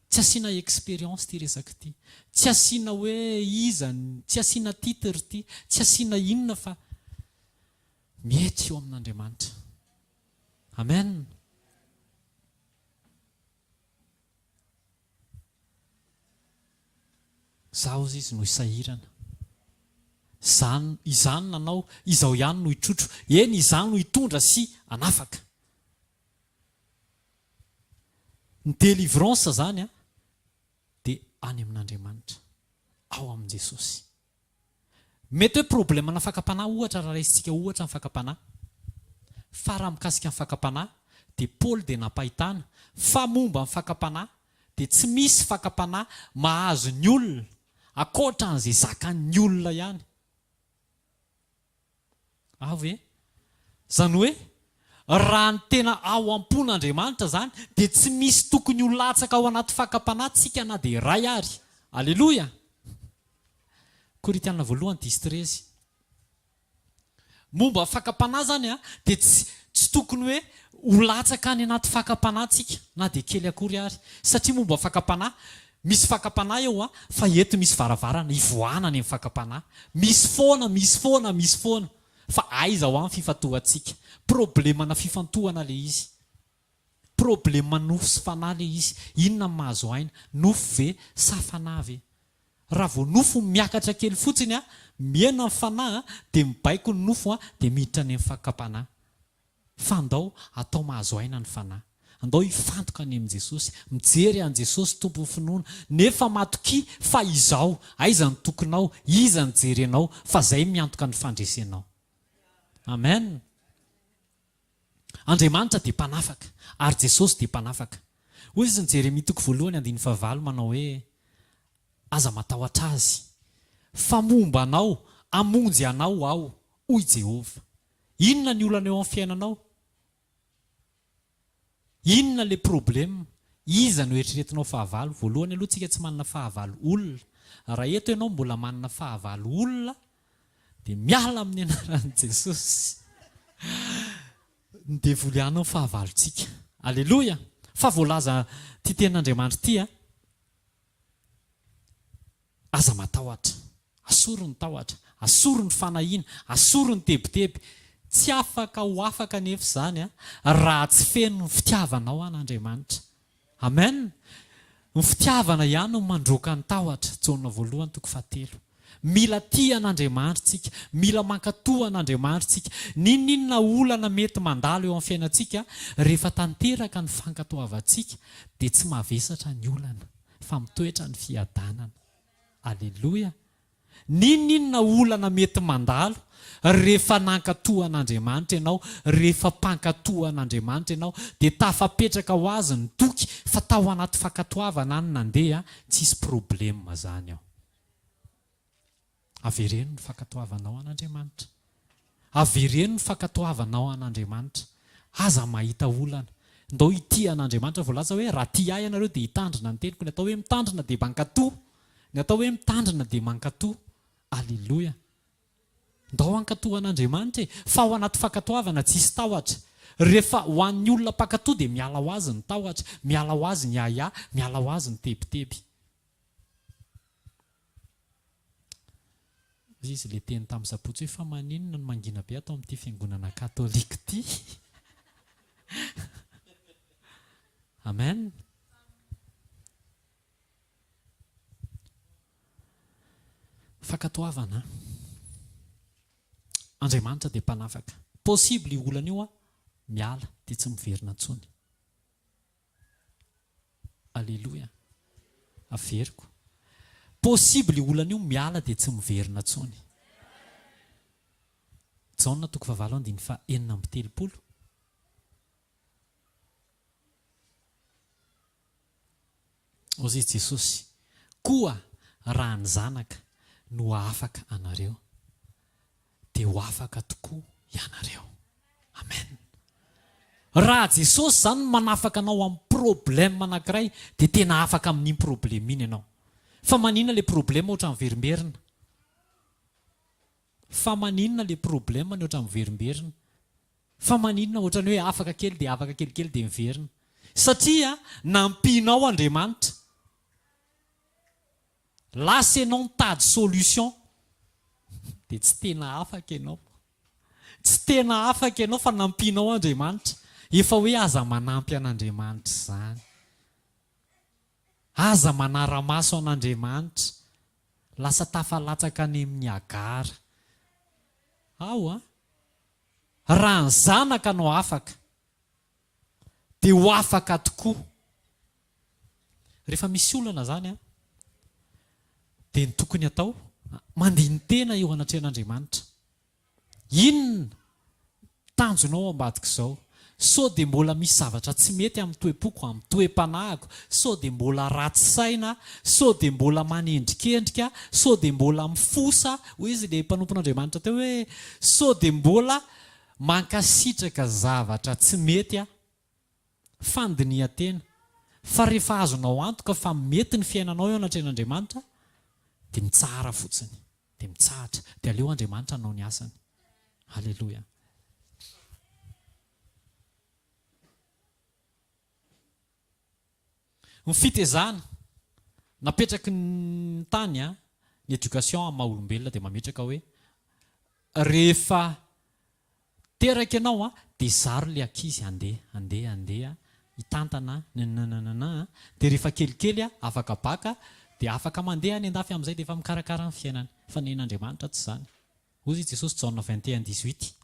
Tsy asiana expérience ty resaka ty. Tsy asiana hoe izany, tsy asiana titre ty, tsy asiana inona fa mihety eo amin'Andriamanitra. Amen. Zaho izy no hisahirana. Izany nanao, izao ihany no hitrotro. Eny izany no hitondra sy anafaka. Ny délivrance zany dia any amin'Andriamanitra, ao amin'i Jesosy. Mety hoe problème na fakapanahy ohatra raha raisitsika ohatra ny fakapanahy. Fa raha mikasika ny fakapanahy dia Paoly dia napahitana fa momba ny fakapanahy dia tsy misy fakapanahy mahazo ny olona akoatra an'izay zakan'ny olona ihany. Zany hoe raha ny tena ao am-pon'Andriamanitra zany dia tsy misy tokony ho latsaka ao anaty fakapanahy tsika na dia iray ary. Alleluia. Korinthiana 1:13. Momba fakapanahy zany dia tsy tokony hoe ho latsaka any anaty fakapanahy tsika na dia kely akory ary. Satria momba fakapanahy, misy fakapanahy eo fa eto misy varavarana ivoahana ny fakapanahy. Misy foana. Fa aiza ho amin'ny fifantohantsika. Problemana fifantohana le izy. Problema nofo sy fanahy le izy. Inona mahazo aina? Nofo ve sa fanahy ve? raha vao nofo miakatra kely fotsiny miena ny fanahy dia mibaiko ny nofo dia miditra any amin'ny fakapanahy. Fandao atao mahazo aina ny fanahy. Andao hifantoka any amin'ny Jesosy, mijery an Jesosy tompo finoana, nefa matoki fa izao, aiza ny tokonao, iza ny jerenao, fa zay miantoka ny fandresenao. Amen. Andriamanitra dia mpanafaka, ary Jesosy dia mpanafaka. Hoy izy ny Jeremia toko voalohany andiny fahavalo manao hoe aza matahotra azy, fa momba anao, amonjy anao aho, hoy Jehova. Inona ny olana eo amin'ny fiainanao? Inona le problème? Iza no eritreretinao fahavalo? Voalohany aloha tsika tsy manana fahavalo olona. Raha eto ianao mbola manana fahavalo olona dia miala amin'ny anaran'i Jesosy. Dia volianao fahavalontsika. Alleluia. Fa voalaza ty tenin'Andriamanitra ty aza matahotra, asoro ny tahotra, asoro ny fanahiana, asoro ny tebiteby. Tsy afaka ho afaka nefa izany raha tsy feno ny fitiavanao an'Andriamanitra. Amen. Ny fitiavana ihany no mandroaka ny tahotra. Jaona voalohany toko 7. Mila tia an'Andriamanitra tsika, mila mankatoa an'Andriamanitra tsika. Ninona olana mety mandalo eo amin'ny fiainantsika, rehefa tanteraka ny fankatoavantsika dia tsy mavesatra ny olana, fa mitoetra ny fiadanana. Alleluia. Ninona olana mety mandalo, rehefa nankatoa an'Andriamanitra ianao, rehefa mpankatoa an'Andriamanitra ianao, dia tafapetraka ho azy ny toky fa tao anaty fankatoavana any nandeha, tsisy problème zany ao. Avereno ny fankatoavanao an'Andriamanitra. Avereno ny fankatoavanao an'Andriamanitra. Aza mahita olana. Ndao ity an'Andriamanitra voalaza hoe raha tia ahy ianareo dia hitandrina ny teniko. Ny atao hoe mitandrina dia mankatoa. Ny atao hoe mitandrina dia mankatoa. Alleluia. Ndao ankatoa an'Andriamanitra fa ao anaty fankatoavana tsisy tahotra. Rehefa ho an'ny olona mpankatoa dia miala ho azy ny tahotra, miala ho azy ny aya, miala ho azy ny tebiteby. Izy le teny tamin'ny sapotsy hoe fa maninona no mangina be atao amin'ity fiangonana katolika ity. Amen. Fankatoavana. Andriamanitra dia mpanafaka. Possible io olana io miala dia tsy miverina intsony. Alleluia. Averiko. Possible io olana io miala dia tsy miverina intsony. Jaona toko 7:9. Ozy Jesosy, koa raha ny zanaka no afaka anareo, dia ho afaka tokoa ianareo. Amen. Raha Jesosy zany manafaka anao amin'ny problème anankiray, dia tena afaka amin'iny problème iny ianao. Fa maninona le problème ohatran'ny verimberina? Fa maninona le problème ny ohatran'ny verimberina? Fa maninona ohatran'ny hoe afaka kely dia afaka kelikely dia miverina? Satria nampianao Andriamanitra. Lasa ianao mitady solution dia tsy tena afaka ianao. Tsy tena afaka ianao fa nampianao Andriamanitra. Efa hoe aza manampy an'Andriamanitra izany. Aza manara-maso an'Andriamanitra. Lasa tafalatsaka any amin'ny agara. Ao raha ny zanaka no afaka, dia ho afaka tokoa. Rehefa misy olana zany dia ny tokony atao mandiny tena eo anatrehan'Andriamanitra. Inona tanjonao ambadika izao? Sao dia mbola misy zavatra tsy mety amin'ny toepoko, amin'ny toepanahiko. Sao dia mbola ratsy saina, sao dia mbola manendrikendrika, sao dia mbola mifosa. Hoy izy ilay mpanompon'Andriamanitra teo hoe sao dia mbola mankasitraka zavatra tsy mety fandinihan-tena. Fa rehefa azonao antoka fa mety ny fiainanao eo anatrehan'Andriamanitra, dia mitsara fotsiny, dia mitsahatra, dia aleo Andriamanitra anao ny asany. Halleluia. Ny fitezana napetraky ny tany ny éducation amin'ny maha olombelona dia mametraka hoe rehefa teraka ianao dia zaro le ankizy handeha hitantana nananana, dia rehefa kelikely afaka baka dia afaka mandeha ny andafy amin'izay dia efa mikarakara ny fiainany fa ny Andriamanitra tsy izany. Hoy Jesosy Jaona 21:18.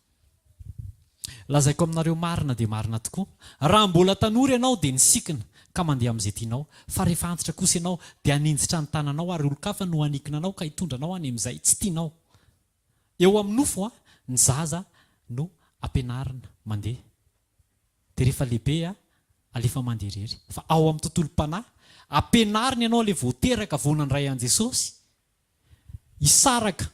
Lazaiko aminareo marina dia marina tokoa. Raha mbola tanora ianao dia nisikina ka mandeha amin'izay tianao. Fa rehefa antitra kosa ianao dia haninjitra ny tananao ary olon-kafa no hanikina anao ka hitondranao any amin'izay tsy tianao. Eo amin'ny nofo ny zaza no ampianarina mandeha. Dia rehefa lehibe alefa mandeha irery. Fa ao amin'ny tontolom-panahy ampianarina ianao ilay voateraka vonandray an Jesosy. Hisaraka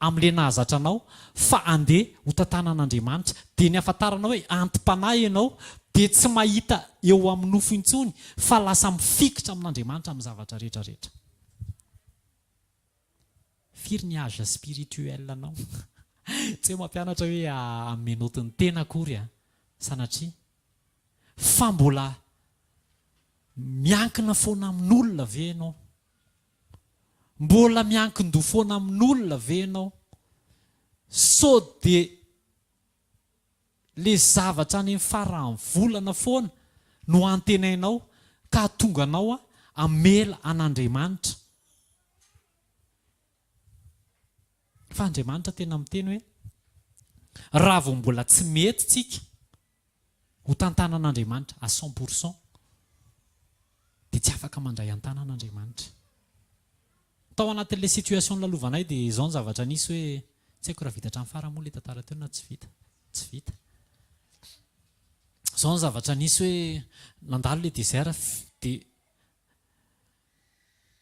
amin'ilay nahazatra anao fa andeha ho tantanan'Andriamanitra. Dia ny ahafantaranao hoe antim-panahy ianao dia tsy mahita eo amin'ny nofo intsony fa lasa mifikitra amin'Andriamanitra amin'ny zavatra rehetra rehetra. Firy ny âge spirituel anao. Tsy hoe mampianatra hoe amenotin'ny tena akory sanatria fa mbola miankina foana amin'olona ve ianao? Mbola miankin-doha foana amin'olona ve ianao? So dia le zavatra any amin'ny farany volana foana no antenainao ka tonga anao amela an'Andriamanitra. Fa Andriamanitra tena miteny hoe raha vao mbola tsy mety tsika ho tantanan'Andriamanitra à 100% dia tsy afaka mandray an-tanan'Andriamanitra. Tao anatin'ilay situation lalovanay dia izao ny zavatra nisy hoe tsy haiko raha vita hatramin'ny farany moa ilay tantara teo na tsy vita. Tsy vita. Izao ny zavatra nisy hoe nandalo ilay désert dia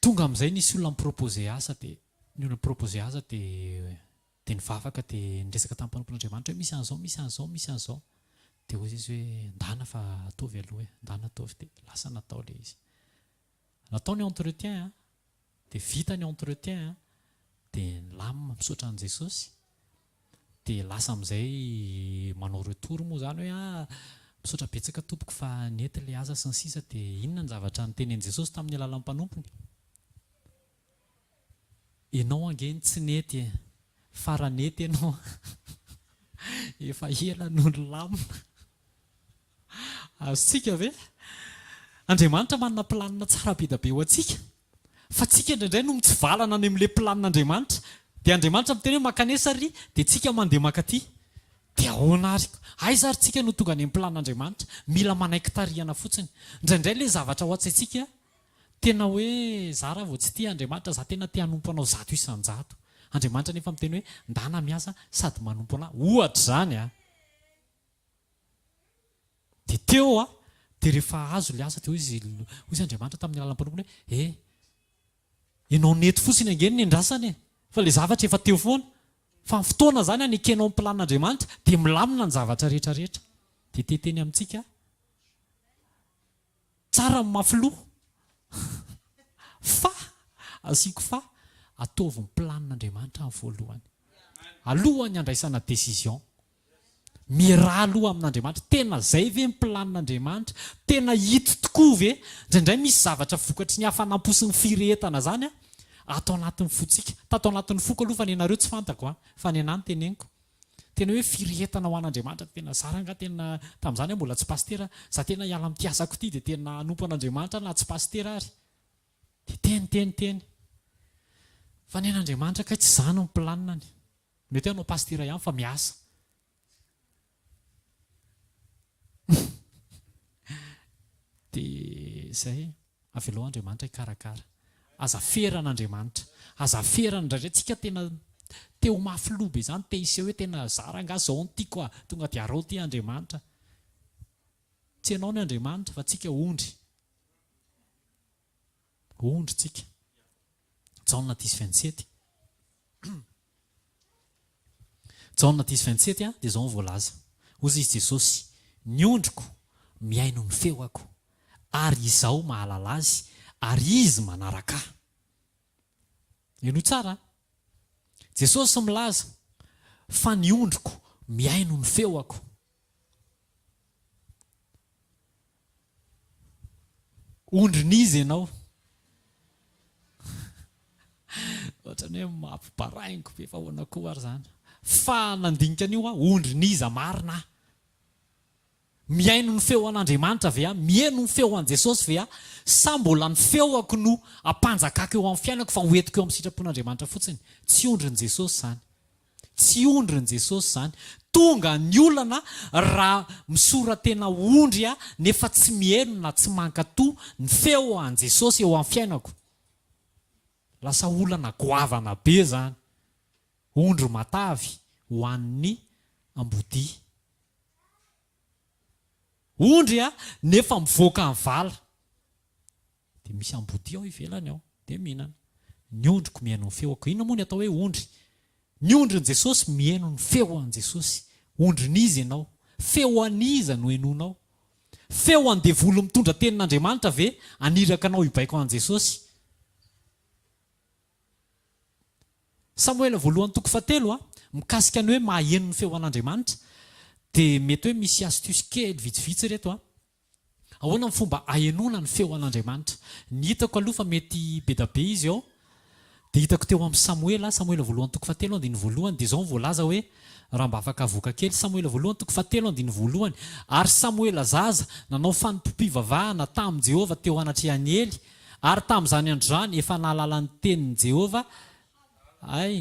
tonga amin'izay nisy olona miproposé asa dia ny olona miproposé asa dia nivavaka dia niresaka tamin'ny mpanompon'Andriamanitra hoe misy an'izao, misy an'izao, misy an'izao. Dia hoy izy hoe ndana fa ataovy aloha ndana ataovy dia lasa natao ilay izy. Natao ny entretien dia vita ny entretien dia lamina misaotra an' Jesosy. Dia lasa amin'izay manao retour moa izany hoe misaotra betsaka tompoko fa nety ilay asa sy ny sisa dia inona ny zavatra nitenen'i Jesosy tamin'ny alalan'ny mpanompony. Ianao angeny tsy nety fara nety ianao efa ela no lamina. Azontsika ve? Andriamanitra manana planina tsara be dia be ho antsika. Fa tsika indraindray no mitsivalana any amin'ilay planin'Andriamanitra. Dia Andriamanitra miteny hoe makanesa ry dia tsika mandeha makaty. Dia ahoana ary? Aiza ary tsika no tonga any amin'ny planin'Andriamanitra? Mila manaiky tarihana fotsiny. Indraindray ilay zavatra ho atsaitsika tena hoe za raha vao tsy tia Andriamanitra za tena tia hanompo anao zato isan-jato. Andriamanitra nefa miteny hoe ndana miasa sady manompo anahy. Ohatra izany dia teo dia rehefa azo ilay asa dia hoy izy Andriamanitra tamin'ny alalan'ny mpanompony hoe ianao nety fotsiny angeny ny andrasany fa ilay zavatra efa teo foana. Fa ny fotoana izany anekenao amin'ny planin'Andriamanitra dia milamina ny zavatra rehetra rehetra. Dia teteny amintsika tsara ny mafiloha fa asiako fa ataovy ny planin'Andriamanitra amin'ny voalohany. Alohan'ny andraisana décision miraha aloha amin'Andriamanitra. Tena izay ve ny planin'Andriamanitra? Tena hito tokoa ve? Indraindray misy zavatra vokatry ny hafanampo sy ny firehetana izany atao anatin'ny fotsika. Tatao anatin'ny foko aloha fa ny anareo tsy fantako fa ny anahy teneniko. Tena hoe firehetana ho an'Andriamanitra tena zara nga tena tamin'izany mbola tsy pastera za tena hiala amin'ny tiasako ity dia tena hanompo an'Andriamanitra na tsy pastera ary. Dia teny. Fa ny an'Andriamanitra kay tsy izany ny planinany. Mety hoe anao pastera ihany fa miasa. Dia izay avelao Andriamanitra hikarakara. Aza feran'Andriamanitra. Aza ferana indraindray tsika tena teo mafiloha be izany te hiseho hoe tena zara nga zao ny tiako tonga dia arao ty Andriamanitra. Tsy ianao ny Andriamanitra fa tsika ondry. Ondry tsika. Jaona 10:27. Jaona 10:27 dia izao ny voalaza. Hoy izy Jesosy, ny ondriko miaino ny feoko ary izaho mahalala azy ary izy manaraka ahy. Eno tsara. Jesosy milaza fa ny ondriko miaino ny feoko. Ondrin'izy ianao. Ohatrany hoe mampibaraingo be fa ahoana koa ary izany. Fa nandinika an'io ondrin'iza marina. miaino ny feo an'Andriamanitra ve a? Mihaino ny feo an' Jesosy ve a? Sa mbola ny feoako no ampanjakako eo amin'ny fiainako fa hoentiko eo amin'ny sitrapon'Andriamanitra fotsiny? Tsy ondrin' Jesosy zany. Tsy ondrin' Jesosy zany. Tonga ny olana raha misoratena ondry a nefa tsy mihaino na tsy manka-to ny feo an' Jesosy eo amin'ny fiainako. Lasa olana goavana be zany. Ondry matavy ho an'ny ambodia. Ondry a nefa mivoaka ny vala. Dia misy ambodia ao ivelany ao, dia mihinana. Ny ondriko mihaino ny feoako. Inona moa ny atao hoe ondry? Ny ondrin' Jesosy mihaino ny feo an' Jesosy. Ondrin'izy ianao. Feo an'iza no hainonao? Feo an devolo mitondra tenin'Andriamanitra ve aniraka anao hibaiko an' Jesosy? Samuel voalohany toko 7 mikasika ny hoe maheno ny feo an'Andriamanitra. Dia mety hoe misy astuce kely vitsivitsy reto a. Ahoana ny fomba ahenona ny feo an'Andriamanitra? Ny hitako aloha fa mety be da be izy ao. Dia hitako teo amin'ny Samuel, Samuel voalohany toko 7 andiny voalohany. Dia izao ny voalaza hoe raha mba afaka avoaka kely, Samuel voalohany toko 7 andiny voalohany. Ary Samuel zaza nanao fanompom-pivavahana tamin'i Jehova teo anatrehany Ely. Ary tamin'izany andro zany efa nahalala ny tenin'i Jehova.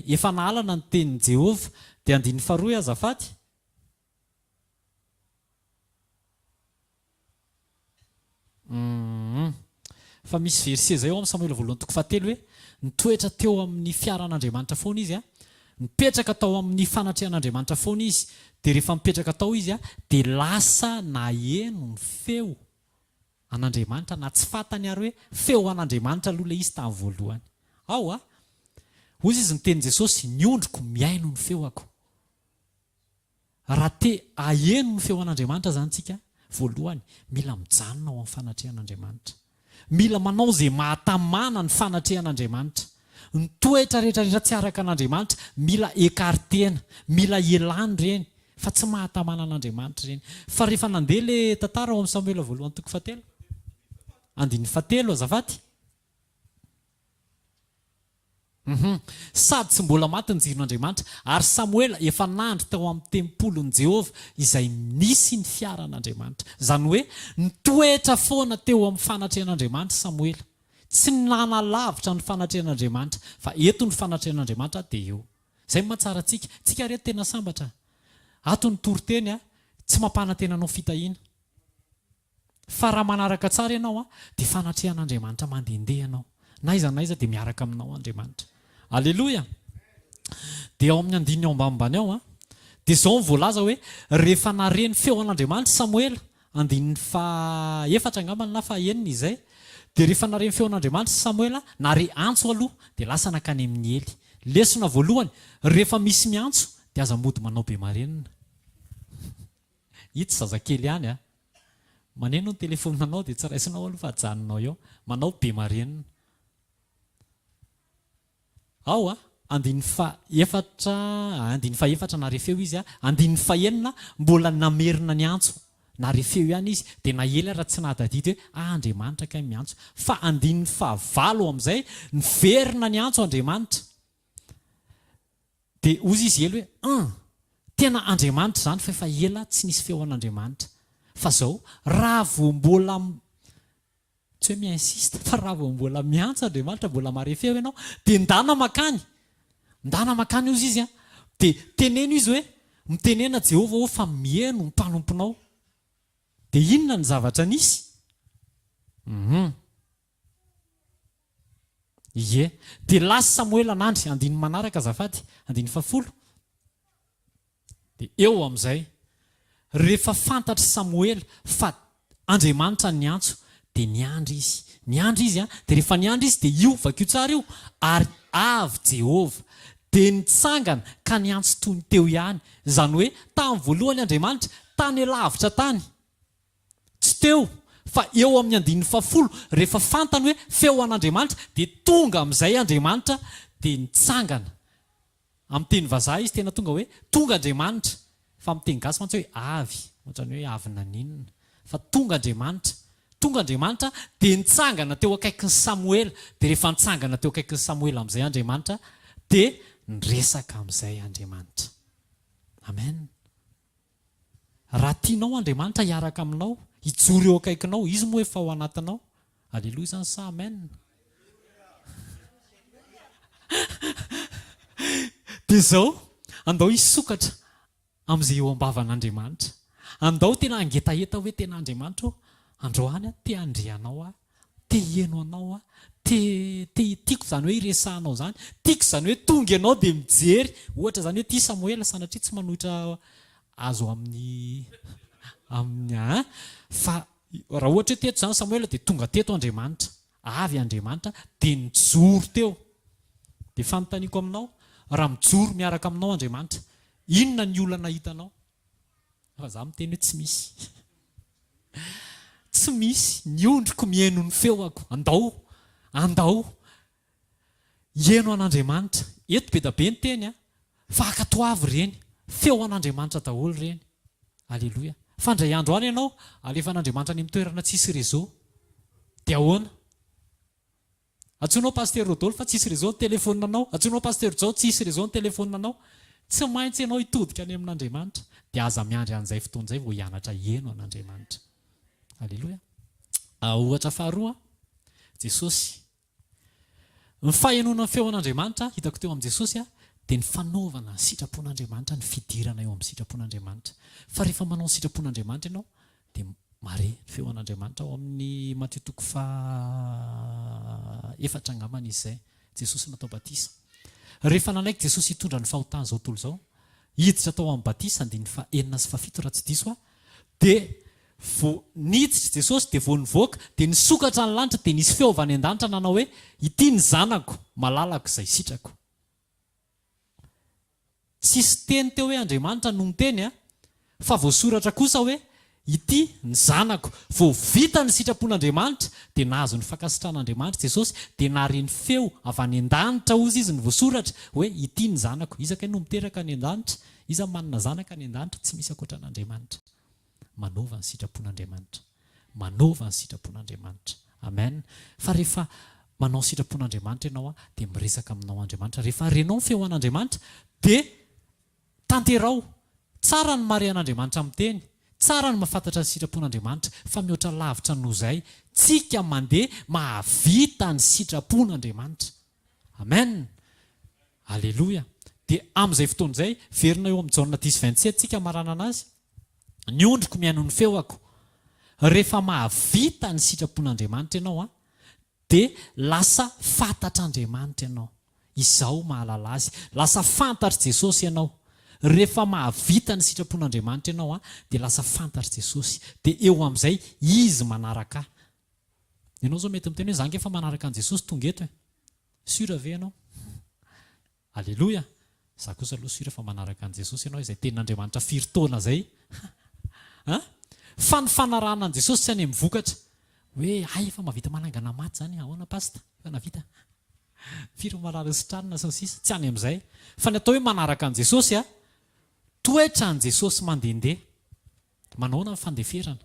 Efa nahalana ny tenin'i Jehova. Dia andiny faharoa azafady. Fa misy verset zay ao amin'ny Samuel voalohany toko 7 hoe nitoetra teo amin'ny fiaran'Andriamanitra foana izy a. Mipetraka tao amin'ny fanatrehan'Andriamanitra foana izy. Dia rehefa mipetraka tao izy a, dia lasa naheno ny feo an'Andriamanitra na tsy fantany ary hoe feo an'Andriamanitra aloha ilay izy tamin'ny voalohany. Ao a. Hoy izy ny tenin'i Jesosy, ny ondriko miaino ny feoako. Raha te aheno ny feo an'Andriamanitra zany tsika, voalohany mila mijanona ao amin'ny fanatrehan'Andriamanitra. Mila manao izay mahatamana ny fanatrehan'Andriamanitra. Ny toetra rehetrarehetra tsy araka an'Andriamanitra mila ekartena, mila elany ireny, fa tsy mahatamana an'Andriamanitra ireny. Fa rehefa nandeha ilay tantara ao amin'ny Samuel voalohany toko 7, andiny 7 azafady. Sady tsy mbola maty ny jiron'Andriamanitra, ary Samuel efa nandry tao amin'ny tempolon'i Jehova izay nisy ny fiaran'Andriamanitra. Zany hoe nitoetra foana teo amin'ny fanatrehan'Andriamanitra Samuel. Tsy nanalavitra ny fanatrehan'Andriamanitra, fa eto ny fanatrehan'Andriamanitra dia eo. Izay mahatsara antsika. Tsika reto tena sambatra. Ato ny toriteny a, tsy mampana-tena anao fitahiana. Fa raha manaraka tsara ianao a, dia fanatrehan'Andriamanitra mandehandeha ianao. Naiza naiza dia miaraka aminao Andriamanitra. Aleloia. Dia ao amin'ny andiny ao ambanimbany ao a, dia izao ny voalaza hoe rehefa nareny feo an'Andriamanitra Samuel, andiny fa-efatra angambany na fa-enina izay. Dia rehefa nareny feo an'Andriamanitra Samuel nare antso aloha, dia lasa nakany amin'ny Ely. Lesona voalohany, rehefa misy miantso dia aza mody manao be marenina. Hitsy zazakely ihany a. Maneno ny telefoninanao dia tsy raisinao aloha fa ajanonao eo. Manao be marenina. Ao a, andiny fa-efatra nare feo izy a, andiny fa-enina mbola namerina ny antso. Nare feo ihany izy, dia nahely raha tsy nadadity hoe Andriamanitra kay miantso. Fa andiny fa-9 amin'izay niverina ny antso Andriamanitra. Dia ozy izy ely hoe tena Andriamanitra zany fa efa ela tsy nisy feo an'Andriamanitra. Fa zao raha vao mbola tsy hoe miinsiste, fa raha vao mbola miantso Andriamanitra, mbola mare feo ianao, dia ndana makany. Ndana makany ozy izy a. Dia teneno izy hoe mitenena Jehova ho fa mihaino ny mpanomponao. Dia inona ny zavatra nisy? Ie. Dia lasa Samuel anandry, andiny manaraka azafady, andiny 10. Dia eo amin'izay, rehefa fantatra Samuel fa Andriamanitra ny antso, dia niandry izy. Niandry izy a, dia rehefa niandry izy dia io, vakio tsara io, ary avy Jehova. Dia nitsangana ka niantso toy ny teo ihany. Zany hoe tamin'ny voalohany Andriamanitra tany lavitra tany. Tsy teo, fa eo amin'ny andiny 10, rehefa fantany hoe feo an'Andriamanitra, dia tonga amin'izay Andriamanitra, dia nitsangana. Amin'ny teny vazaha izy tena tonga hoe tonga Andriamanitra. Fa amin'ny teny gasy mantsy hoe avy, ohatrany hoe avy naninona. Fa tonga Andriamanitra. Tonga Andriamanitra dia nitsangana teo akaikin'ny Samuel. Dia rehefa nitsangana teo akaikin'ny Samuel amin'izay Andriamanitra, dia niresaka amin'izay Andriamanitra. Amen. raha tianao Andriamanitra hiaraka aminao, hijoro eo akaikinao, izy moa efa ao anatinao. Aleloia zany sa amen. Dia izao andao hisokatra amin'izay eo am-bavan'Andriamanitra. Andao tena angetaheta hoe tena Andriamanitra androany te andrianao te hieno anao tiako zany hoe iresahanao zany, tiako zany hoe tonga ianao dia mijery. Ohatra zany hoe tia Samoela sanatria tsy manohitra azo amin'ny fa raha ohatra hoe teto zany Samoela dia tonga teto Andriamanitra, avy Andriamanitra dia nijoro teo. Dia fanontaniako aminao, raha mijoro miaraka aminao Andriamanitra, inona ny olana hitanao? Fa za miteny hoe tsy misy. Tsy misy. Ny ondriko mihaino ny feoako. Andao hihaino an'Andriamanitra. Eto be da be ny teny fa hakatoavy reny, feo an'Andriamanitra daholo reny. Aleloia. Fa indray andro any ianao alefa an'Andriamanitra any amin'ny toerana tsisy réseau dia ahoana? Antsoinao pasteur Rodolphe fa tsisy réseau ny téléphone-nanao. Antsoinao pasteur Jao tsisy réseau ny téléphone-nanao. Tsy maintsy ianao hitodika any amin'Andriamanitra. Dia aza miandry an'izay fotoana izay vao hianatra hihaino an'Andriamanitra. Aleloia. Ohatra faharoa, Jesosy. Ny fahenoana ny feo an'Andriamanitra hitako teo amin'i Jesosy dia ny fanaovana ny sitrapon'Andriamanitra, ny fidirana eo amin'ny sitrapon'Andriamanitra. Fa rehefa manao ny sitrapon'Andriamanitra ianao dia mare ny feo an'Andriamanitra. Ao amin'ny Matteo toko 4 angambany izay Jesosy natao batisa. Rehefa nanaiky Jesosy hitondra ny fahotana zao tontolo zao, hiditra tao amin'ny batisa 9:7 raha tsy diso dia vao niditra Jesosy dia vao nivoaka dia nisokatra ny lanitra dia nisy feo avy any an-danitra nanao hoe ity ny zanako malalako izay sitrako. Tsisy teny teo hoe Andriamanitra no miteny fa voasoratra kosa hoe ity ny zanako. Vao vita ny sitrapon'Andriamanitra dia nahazo ny fankasitran'Andriamanitra Jesosy dia nareny feo avy any an-danitra ozy izy ny voasoratra hoe ity ny zanako. Iza kay no miteraka any an-danitra, iza manana zanaka any an-danitra, tsy misy ankoatran'Andriamanitra. Manova ny sitrapon'Andriamanitra. Manova ny sitrapon'Andriamanitra. Amen. Fa rehefa manao sitrapon'Andriamanitra ianao dia miresaka aminao Andriamanitra. Rehefa renao ny feo an'Andriamanitra dia tanterao. Tsara ny mare an'Andriamanitra amin'ny teny. Tsara ny mahafantatra ny sitrapon'Andriamanitra, fa mihoatra lavitra noho izay tsika mandeha mahavita ny sitrapon'Andriamanitra. Amen. Aleloia. Dia amin'izay fotoana izay verina eo amin'ny Jaona 10:27 tsika marana anazy. Ny ondriko mihaino ny feoako. Rehefa mahavita ny sitrapon'Andriamanitra ianao dia lasa fantatr'Andriamanitra ianao. Izao mahalala azy. Lasa fantatra Jesosy ianao. Rehefa mahavita ny sitrapon'Andriamanitra ianao dia lasa fantatra Jesosy. Dia eo amin'izay izy manaraka. Ianao zao mety miteny hoe zanga efa manaraka an' Jesosy tonga eto sura ve ianao? Aleloia. Za kosa aloha sura fa manaraka an' Jesosy ianao izay tenin'Andriamanitra firy taona izay. Fa ny fanarahana an' Jesosy tsy any mivokatra hoe efa mahavita manangana maty zany ahoana pasta efa navita firy marary sitranina sosisa, tsy any amin'izay. Fa ny atao hoe manaraka an' Jesosy toetra an' Jesosy mandehandeha. Manahoana ny fandeferana,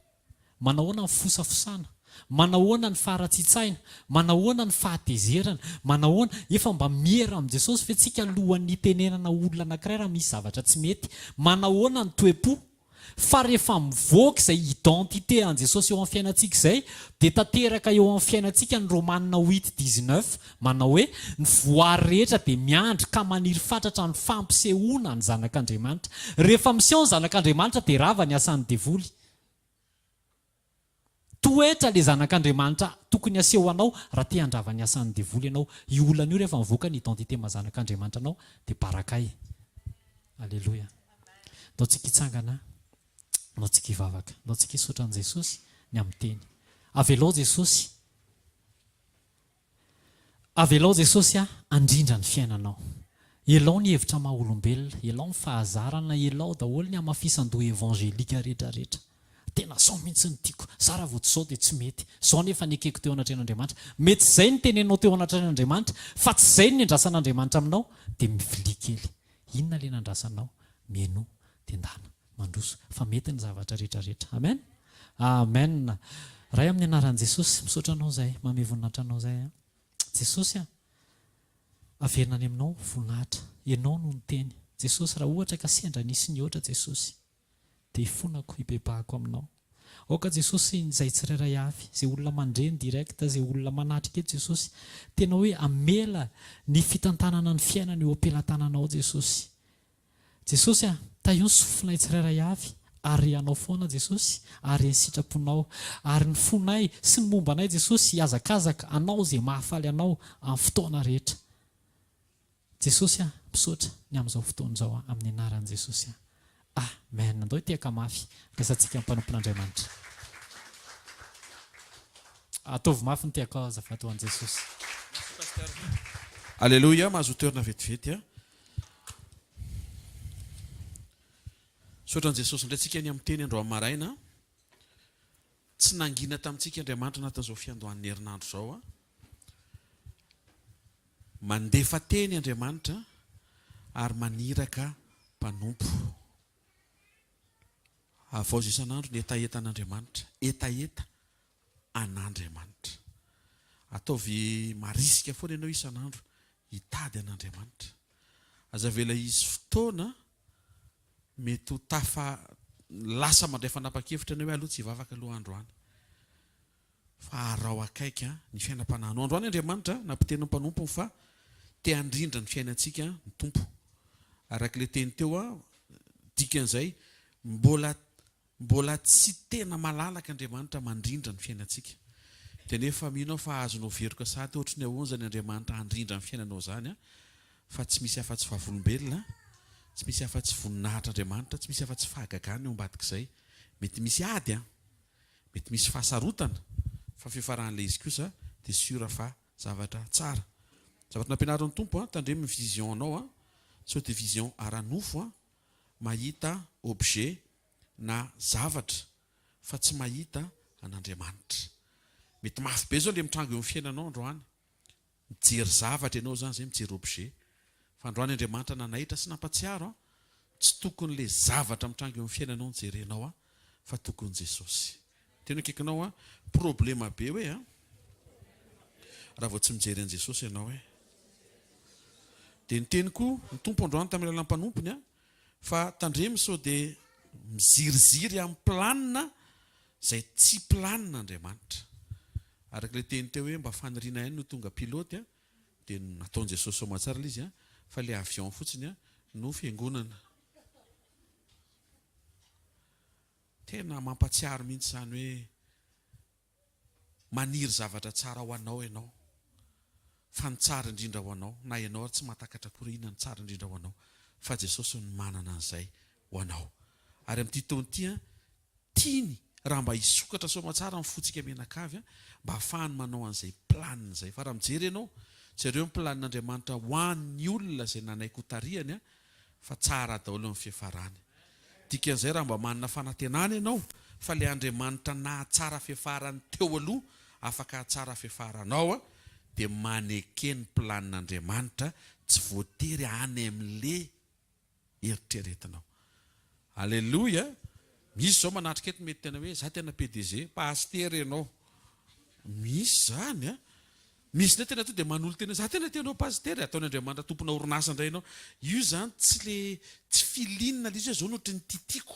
manahoana ny fosafosana, manahoana ny faharatsitsaina, manahoana ny fahatezerana, manahoana efa mba miera amin'i Jesosy fa tsika alohan'ny tenenana olona anankiray raha misy zavatra tsy mety, manahoana ny toe-po. Fa rehefa mivoaka izay identité an' Jesosy eo amin'ny fiainantsika izay dia tanteraka eo amin'ny fiainantsika ny Romanina 8:19 manao hoe ny voary rehetra dia miandry ka maniry fatratra ny fampisehoana ny zanak'Andriamanitra. Rehefa miseho ny zanak'Andriamanitra dia rava ny asan'ny devoly. Toetra ilay zanak'Andriamanitra tokony aseho anao raha te handrava ny asan'ny devoly ianao. Io olana io rehefa mivoaka ny identité mazanak'Andriamanitra anao dia barakay. Aleloia. Ndao tsika hitsangana. Ndao tsika hivavaka. Ndao tsika hisaotra an' Jesosy ny amin'ny teny. Avelao Jesosy. Avelao Jesosy andrindra ny fiainanao. Elao ny hevitra maha olombelona, elao ny fahazarana, elao daholo ny amafisan-doha evangelika rehetrarehetra. Tena zao mihitsy ny tiako. Zara vao tsy zao dia tsy mety. Zao nefa nekeko teo anatrehan'Andriamanitra. Mety izay ny tenenao teo anatrehan'Andriamanitra, fa tsy izay ny andrasan'Andriamanitra aminao dia mivilia kely. Inona ilay nandrasanao? Mihaino, tendana, mandroso. Fa mety ny zavatra rehetrarehetra. Amen. Amen. Ray amin'ny anaran'i Jesosy, misaotra anao izay, manome voninahitra anao izay. Jesosy averina any aminao voninahitra. Ianao no ny teny. Jesosy raha ohatra ka sendra nisy ny ohatra Jesosy. dia ifonako hibebahako aminao. Aoka Jesosy izay tsirairay avy, izay olona mandreny direkta, izay olona manatrika eto Jesosy, tena hoe amela ny fitantanana ny fiainana eo ampelantananao Jesosy. Jesosy taio ny sofinay tsirairay avy, ary anao foana Jesosy, ary ny sitraponao, ary ny fonay sy ny mombanay Jesosy hiazakazaka anao izay mahafaly anao amin'ny fotoana rehetra. Jesosy misaotra ny amin'izao fotoana izao amin'ny anaran'i Jesosy. Amen. Andao tiaka mafy resantsika mpanompon'Andriamanitra. Ataovy mafy ny tiaka azafady ho an'i Jesosy.
Alléluia, mahazo toerana vetivety. Saotran' Jesosy indray tsika ny amin'ny teny andro amin'ny maraina. Tsy nangina tamintsika Andriamanitra anatin'izao fiandohan'ny herinandro izao. Mandefa teny Andriamanitra ary maniraka mpanompo. Avaozy isan'andro ny etaetan'Andriamanitra, etaeta an'Andriamanitra. Ataovy marisika foana ianao isan'andro hitady an'Andriamanitra. Aza vela izy fotoana mety ho lasa mandray fanapa-kevitra ny hoe aloha tsy hivavaka aloha androany. Fa arao akaiky ny fiainam-panahino. Androany Andriamanitra nampiteny mpanompo fa te handrindra ny fiainantsika ny tompo. Araka ilay teny teo dikan'izay mbola tsy tena malalaka Andriamanitra mandrindra ny fiainantsika. Tenefa mino fa azonao veroka sady ohatry ny ahonjany Andriamanitra handrindra ny fiainanao zany fa tsy misy afa-tsy vavolombelona, tsy misy afa-tsy voninahitra Andriamanitra, tsy misy afa-tsy fahagagana eo ambadik'izay. Mety misy ady mety misy fahasarotana, fa fifaran'ilay izy kosa dia sura fa zavatra tsara. Zavatra nampianarin'ny tompo tandremy vision anao, sao dia vision ara-nofo mahita objet na zavatra fa tsy mahita an'Andriamanitra. Mety mafy be zao le mitrango eo amin'ny fiainanao androany. Mijery zavatra ianao zany izay mijery objet. Fa androany Andriamanitra nanahitra sy nampatsiaro tsy tokony le zavatra mitrango eo amin'ny fiainanao nijerenao fa tokony Jesosy. Tena kekinao problema be hoe raha vao tsy mijery an' Jesosy ianao dia ny teny koa ny tompo androany tamin'ny lalam-panompony fa tandremy sao dia miziriziry amin'ny planina izay tsy planina Andriamanitra. Araka ilay teny teo hoe mba faniriana ihany no tonga piloty dia nataon'i Jesosy ao mahatsara ilay izy fa ilay avion fotsiny no fiangonana. Tena mampatsiaro mihitsy izany hoe maniry zavatra tsara ho anao ianao, fa ny tsara indrindra ho anao, na ianao ary tsy mahatakatra akory inona ny tsara indrindra ho anao, fa Jesosy no manana an'izay ho anao. Ary amin'ity taon'ity tiany raha mba hisokatra soamatsara amin'ny fotsika menakavy mba ahafahany manao an'izay planina izay. Fa raha mijery ianao jereo ny planin'Andriamanitra ho an'ny olona izay nanaiko tarihany fa tsara daholo amin'ny fiafarany. Dikan'izay raha mba manana fanantenana ianao fa ilay Andriamanitra nahatsara fiafarany teo aloha afaka hatsara fiafaranao dia maneke ny planin'Andriamanitra tsy voatery any amin'le eritreretinao. Alléluia. Misy zao manatrika eto mety tena hoe za tena PDG, pastery ianao. Misy zany misy ne tena to dia manolo tena za tena tianao pastery, ataony Andriamanitra tompona orinasa indray ianao. Io zany tsy filinina le izy zao no ny titiko.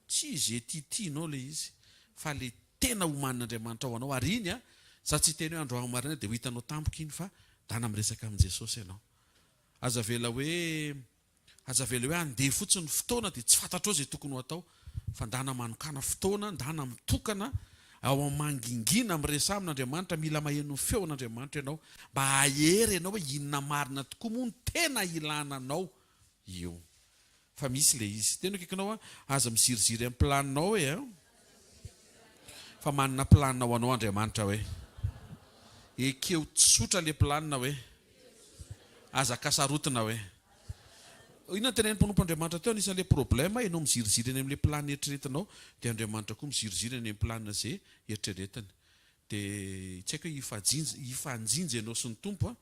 Tsy izay titianao le izy, fa le tena homanin'Andriamanitra ao anao. Ary iny za tsy teny hoe andro marina dia ho hitanao tampoka iny fa dana miresaka amin'i Jesosy ianao. Aza vela hoe andeha fotsiny fotoana dia tsy fantatrao izay tokony ho atao, fa ndana manokana fotoana, ndana mitokana ao amangingina miresa amin'Andriamanitra, mila maheno feon'Andriamanitra ianao mba hahery ianao hoe inona marina tokoa moa no tena ilananao io. Fa misy le izy tena kekinao aza miziriziry amin'ny planinao hoe fa manana planina ho anao Andriamanitra hoe ekeo tsotra le planina hoe aza kasarotina hoe inona tena mpanompo Andriamanitra teo anisan'ilay problema ianao miziriziry eny amin'ilay planina eritreretinao dia Andriamanitra koa miziriziry eny amin'ny planina izay eritreretiny. Dia tsy haiko hoe hifanjinja ianao sy ny tompo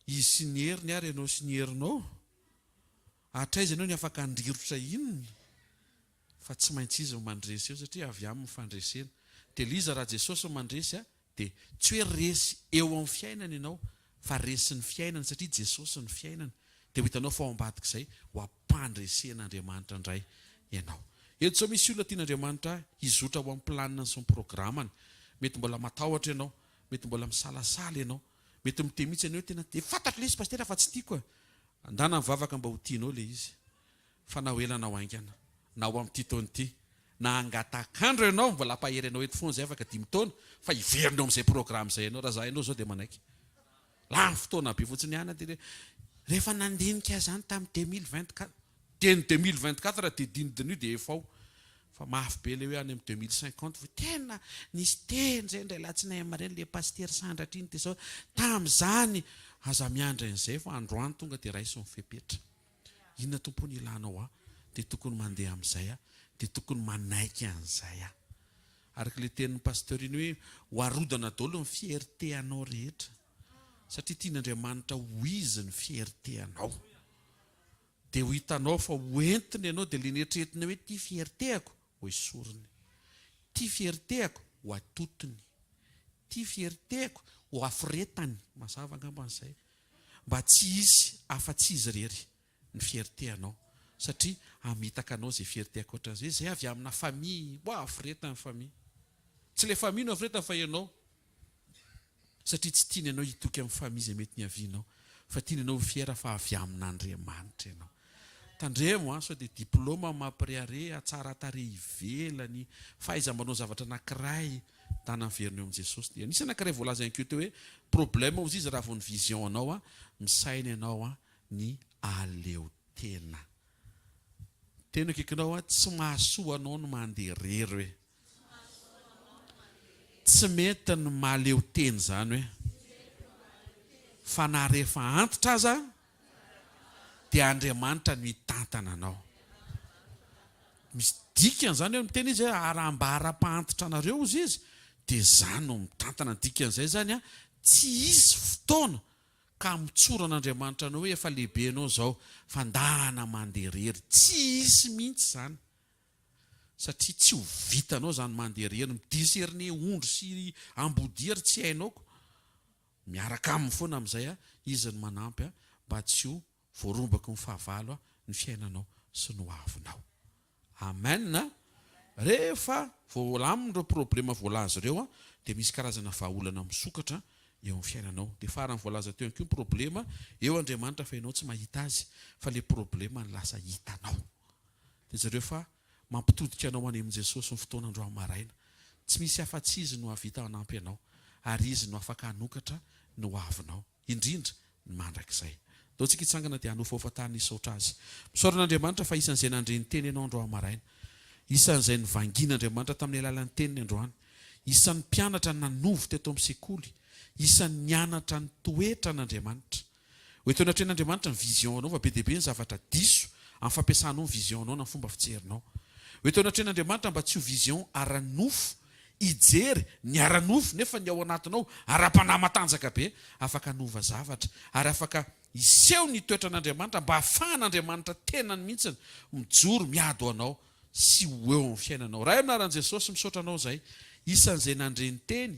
izy sy ny heriny ary ianao sy ny herinao hatraiza ianao ny afaka handrirotra inona fa tsy maintsy izy mandresy eo satria avy amin'ny fandresena. Dia liza raha Jesosy mandresy dia tsy hoe resy eo amin'ny fiainana ianao fa resy ny fiainana satria Jesosy ny fiainana. Dia ho hitanao fa ao ambadika izay ho ampandresen'Andriamanitra indray ianao. eto zao misy olona tian'Andriamanitra hizotra ho amin'ny planina sy ny programany. Mety mbola matahotra ianao, mety mbola misalasala ianao, mety mitemitsy ianao tena de fantatro lesy pastera fa tsy tiako. Andana mivavaka mba ho tianao le izy. Fa na hoelana ho aingana, na ho amin'ny titony ity, na angatakandro ianao mbola ampahery ianao eto foana zay afaka 10 taona, fa iverinao amin'izay programme zay ianao. Raha za ianao zao dia manaiky. Lany fotoana be fotsiny ihany dia rehefa nandinika zany tamin'ny 2024, teny 2024 raha dia dinidiny dia efa ao. Fa mafy be le hoe any amin'ny 2050 tena nisy teny zay indray latsinainy mareny le paster sandratra iny dia zao tamin'izany aza miandra an'izay fa androany tonga dia raiso mifepetra. Inona tompony ilanao dia tokony mandeha amin'izay dia tokony manaiky an'izay araka le tenin'ny pasteur iny hoe ho arodana daholo ny fierté anao rehetra satria tian'Andriamanitra ho izy ny fierté anao dia ho hitanao fa ho entiny ianao dia le neritreretina hoe ty fiertéako ho esoriny, ty fiertéako ho atotony, ty fiertéako ho afiretany. Mazava angamba an'izay mba tsy izy afa-tsy izy rery ny fierté anao satria amitaka anao zay fierté akoatran'izay zay avy amina famille ho afiretany famille. Tsy le famille no afiretany fa ianao satria tsy tiany ianao hitoky amin'ny famille zay mety niavianao fa tiany ianao fiera fa avy amin'Andriamanitra ianao. Tandremo sao dia diplôma mampireare atsara tare ivelany faiza manao zavatra anankiray tana miverina eo amin'i Jesosy. Dia nisy anankiray voalaza ihany koa teo hoe problème ozy izy raha vao ny vision anao misaina ianao ny aleotena. Tena kekinao tsy mahasoa anao no mandeha rery hoe tsy mety ny mahaleoteny zany hoe fa na rehefa antitra aza dia Andriamanitra no hitantana anao. Misy dikan'izany hoe miteny izy mba ara-pahantitra anareo ozy izy dia zany no mitantana ny dikan'izay zany tsy isy fotoana ka mitsoran'Andriamanitra anao hoe efa lehibe anao zao fandahana mandeha rery. Tsy isy mihitsy zany satria tsy ho vitanao zany mandeha rery midiserne ondro sy ambodiary tsy hainaoko. Miaraka aminy foana amin'izay izy ny manampy mba tsy ho voarombaka ny fahavalo ny fiainanao sy ny hoavinao. Amen. Rehefa voalamindreo problema voalaza ireo dia misy karazana vahaolana misokatra eo amin'ny fiainanao. Dia farany voalaza teo ihany koa problema eo Andriamanitra fa ianao tsy mahita azy fa le problema ny lasa hitanao. Dia zareo fa mampitodika anao any amin'i Jesosy ny fotoana androany maraina. Tsy misy afa-tsy izy no havita hanampy ianao ary izy no afaka hanokatra ny hoavinao indrindra ny mandrakizay. Daontsika hitsangana dia hanofa hofatany isaotra azy. Misaoran'Andriamanitra fa isan'izay nandre ny teny ianao androany maraina. Isan'izay nivangian'Andriamanitra tamin'ny alalan'ny teniny androany. Isan'ny mpianatra nanovo teto amin'ny sekoly. Isan'ny nianatra ny toetra n'Andriamanitra. Hoeto anatrehan'Andriamanitra ny vision anao fa be dia be ny zavatra diso amin'ny fampiasanao ny vision anao na ny fomba fijerinao. Hoeto anatrehan'Andriamanitra mba tsy ho vision ara-nofo ijery ny ara-nofo nefa ny ao anatinao ara-panahy matanjaka be afaka nova zavatra ary afaka iseho ny toetra n'Andriamanitra mba ahafahan'Andriamanitra tena ny mihitsy mijoro miado anao sy ho eo amin'ny fiainanao. Raha anaran'i Jesosy misaotra anao zay, isan'izay nandre ny teny,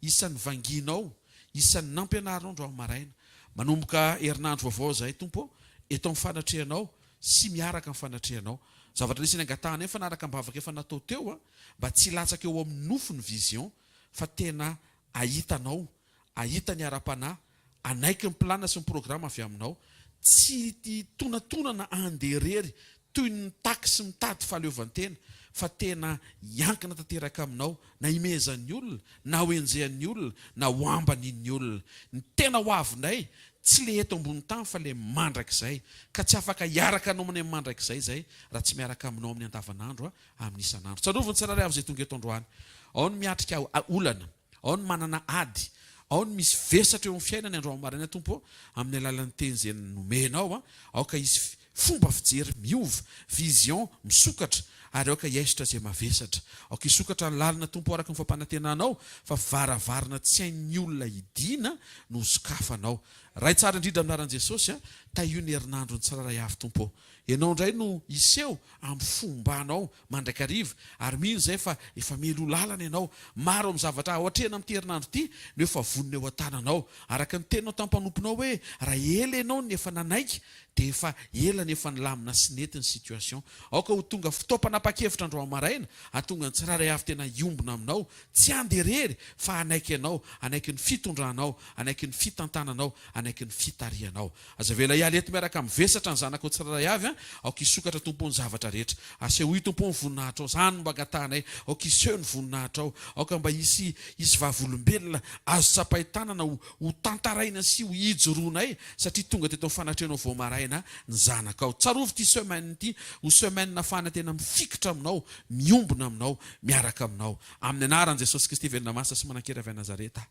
isan'ny vanginao, isan'ny nampianaranao androany maraina. Manomboka herinandro vaovao zay tompo eto amin'ny fanatrehanao sy miaraka amin'ny fanatrehanao. Zavatra nisy ny angatahana efa naraka mbavaka efa natao teo mba tsy latsaka eo amin'ny nofo ny vision fa tena ahitanao, ahita ny ara-panahy, anaiky ny plana sy ny programa avy aminao, tsy tonantonana andeha rery toy ny taky sy mitady fahaleovantena fa tena hiankina tanteraka aminao na imezan'ny olona na hoenjehan'ny olona na hoamban'ny olona. Ny tena ho avinay tsy le eto ambony tany fa le mandrakizay ka tsy afaka hiaraka anao amin'ny mandrakizay zay raha tsy miaraka aminao amin'ny andavanandro amin'ny isanandro. Tsaroviny tsirairay avy zay tonga eto androany. Ao ny miatrika olana, ao ny manana ady, ao ny misy vesatra eo amin'ny fiainany androany maraina tompo amin'ny alalan'ny teny izay nomenao ao ka izy fomba fijery miova, vision misokatra ary aoka hiaisitra izay mavesatra. Aoka hisokatra ny lalina tompo araka ny fampanantenanao fa varavarana tsy hain'ny olona hidiana no sokafanao. ray tsara indrindra aminaran'i Jesosy ta io ny herinandro ny tsiraray avy tompo. Ianao indray no iseho amin'ny fombanao mandrakariva ary mino zay fa efa melo lalana ianao maro amin'ny zavatra ohatrena amin'ity herinandro ity no efa vonona eo an-tananao araka ny teninao tampanomponao hoe raha ela ianao ny efa nanaiky dia efa ela ny efa nilamina sy nety ny situation. Aoka ho tonga fitaopanapa-kevitra andro amaraina atonga ny tsiraray avy tena iombona aminao tsy anderery fa anaiky ianao, anaiky ny fitondranao, anaiky ny fitantananao, anaiky ny fitarianao. Aza vela ialy eto miaraka mivesatra ny zanako tsiraray avy aoka isokatra tompo ny zavatra rehetra. Asehoy tompo ny voninahitra ao, zany mba angatanay, aoka iseho ny voninahitra ao, aoka mba isy vavolombelona azo tsapaitanana ho tantaraina sy ho ijoroanay satria tonga teto amin'ny fanatrenao vao maraina ny zanaka ao. Tsarovy ty semaine ity ho semaine nafana tena mifikitra aminao, miombona aminao, miaraka aminao. Amin'ny anaran'i Jesosy Kristy venina masina sy manan-kera avy Nazareta.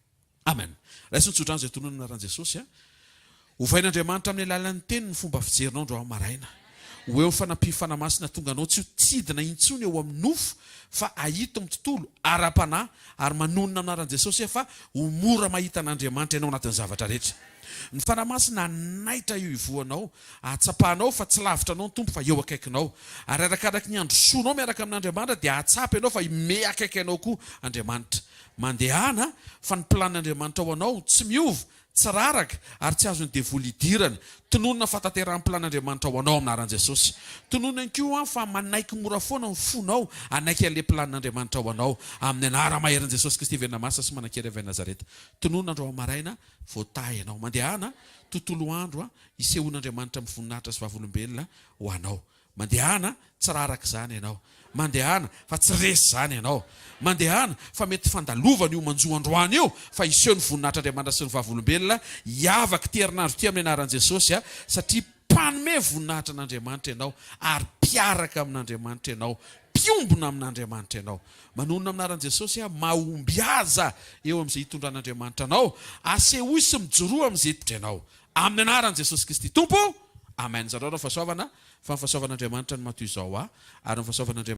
Amen. Raisy nitsodrano izay tonona ny anaran'i Jesosy. Hovain'Andriamanitra amin'ny alalan'ny teny ny fomba fijerinao andro maraina. Ho eo fanampifanamasinà tonga anao tsy ho tsidina intsony eo amin'ny nofo fa ahito amin'ny tontolo ara-panahy ary manonona anaran'i Jesosy fa ho mora mahita an'Andriamanitra ianao anatin'ny zavatra rehetra. Ny fanamasina naitra io ivoanao, atsapahanao fa tsy lavitra anao ny tompo fa eo akaikinao. Ary arakaraky ny androsoanao miaraka amin'Andriamanitra dia atsapy ianao fa ime akaiky ianao koa Andriamanitra. Mandehana fa ny planin'Andriamanitra ao anao tsy miova, tsy raraka ary tsy azo ny devoly idirana. Tononona fatanteran'ny planin'Andriamanitra ao anao aminaran'i Jesosy. Tononona koa fa manaiky mora foana ny fonao anaiky an'ilay planin'Andriamanitra ao anao amin'ny anara maherin'i Jesosy Kristy venina masina sy manan-kera avy Nazareta. Tononona andro maraina voatahy ianao. Mandehana tontolo andro isehon'Andriamanitra amin'ny voninahitra sy vavolombelona ho anao. Mandehana tsy raraka izany ianao. Mandehana fa tsy resy izany ianao. Mandehana fa mety fandalovana io manjo androany io fa iseho ny voninahitran'Andriamanitra sy ny vavolombelona hiavaka ty herinandro ty amin'ny anaran'i Jesosy satria mpanome voninahitra an'Andriamanitra ianao ary mpiaraka amin'Andriamanitra ianao, mpiоmbona amin'Andriamanitra ianao. Manonona amin'anaran'i Jesosy mahomby aza eo amin'izay hitondran'Andriamanitra anao, asehoy sy mijoroa amin'izay hiditra ianao amin'ny anaran'i Jesosy Kristy Tompo. Amen. Zareo fahasoavana fa ny fahasoavan'Andriamanitra ny matoy izao ary ny fahasoavan'Andriamanitra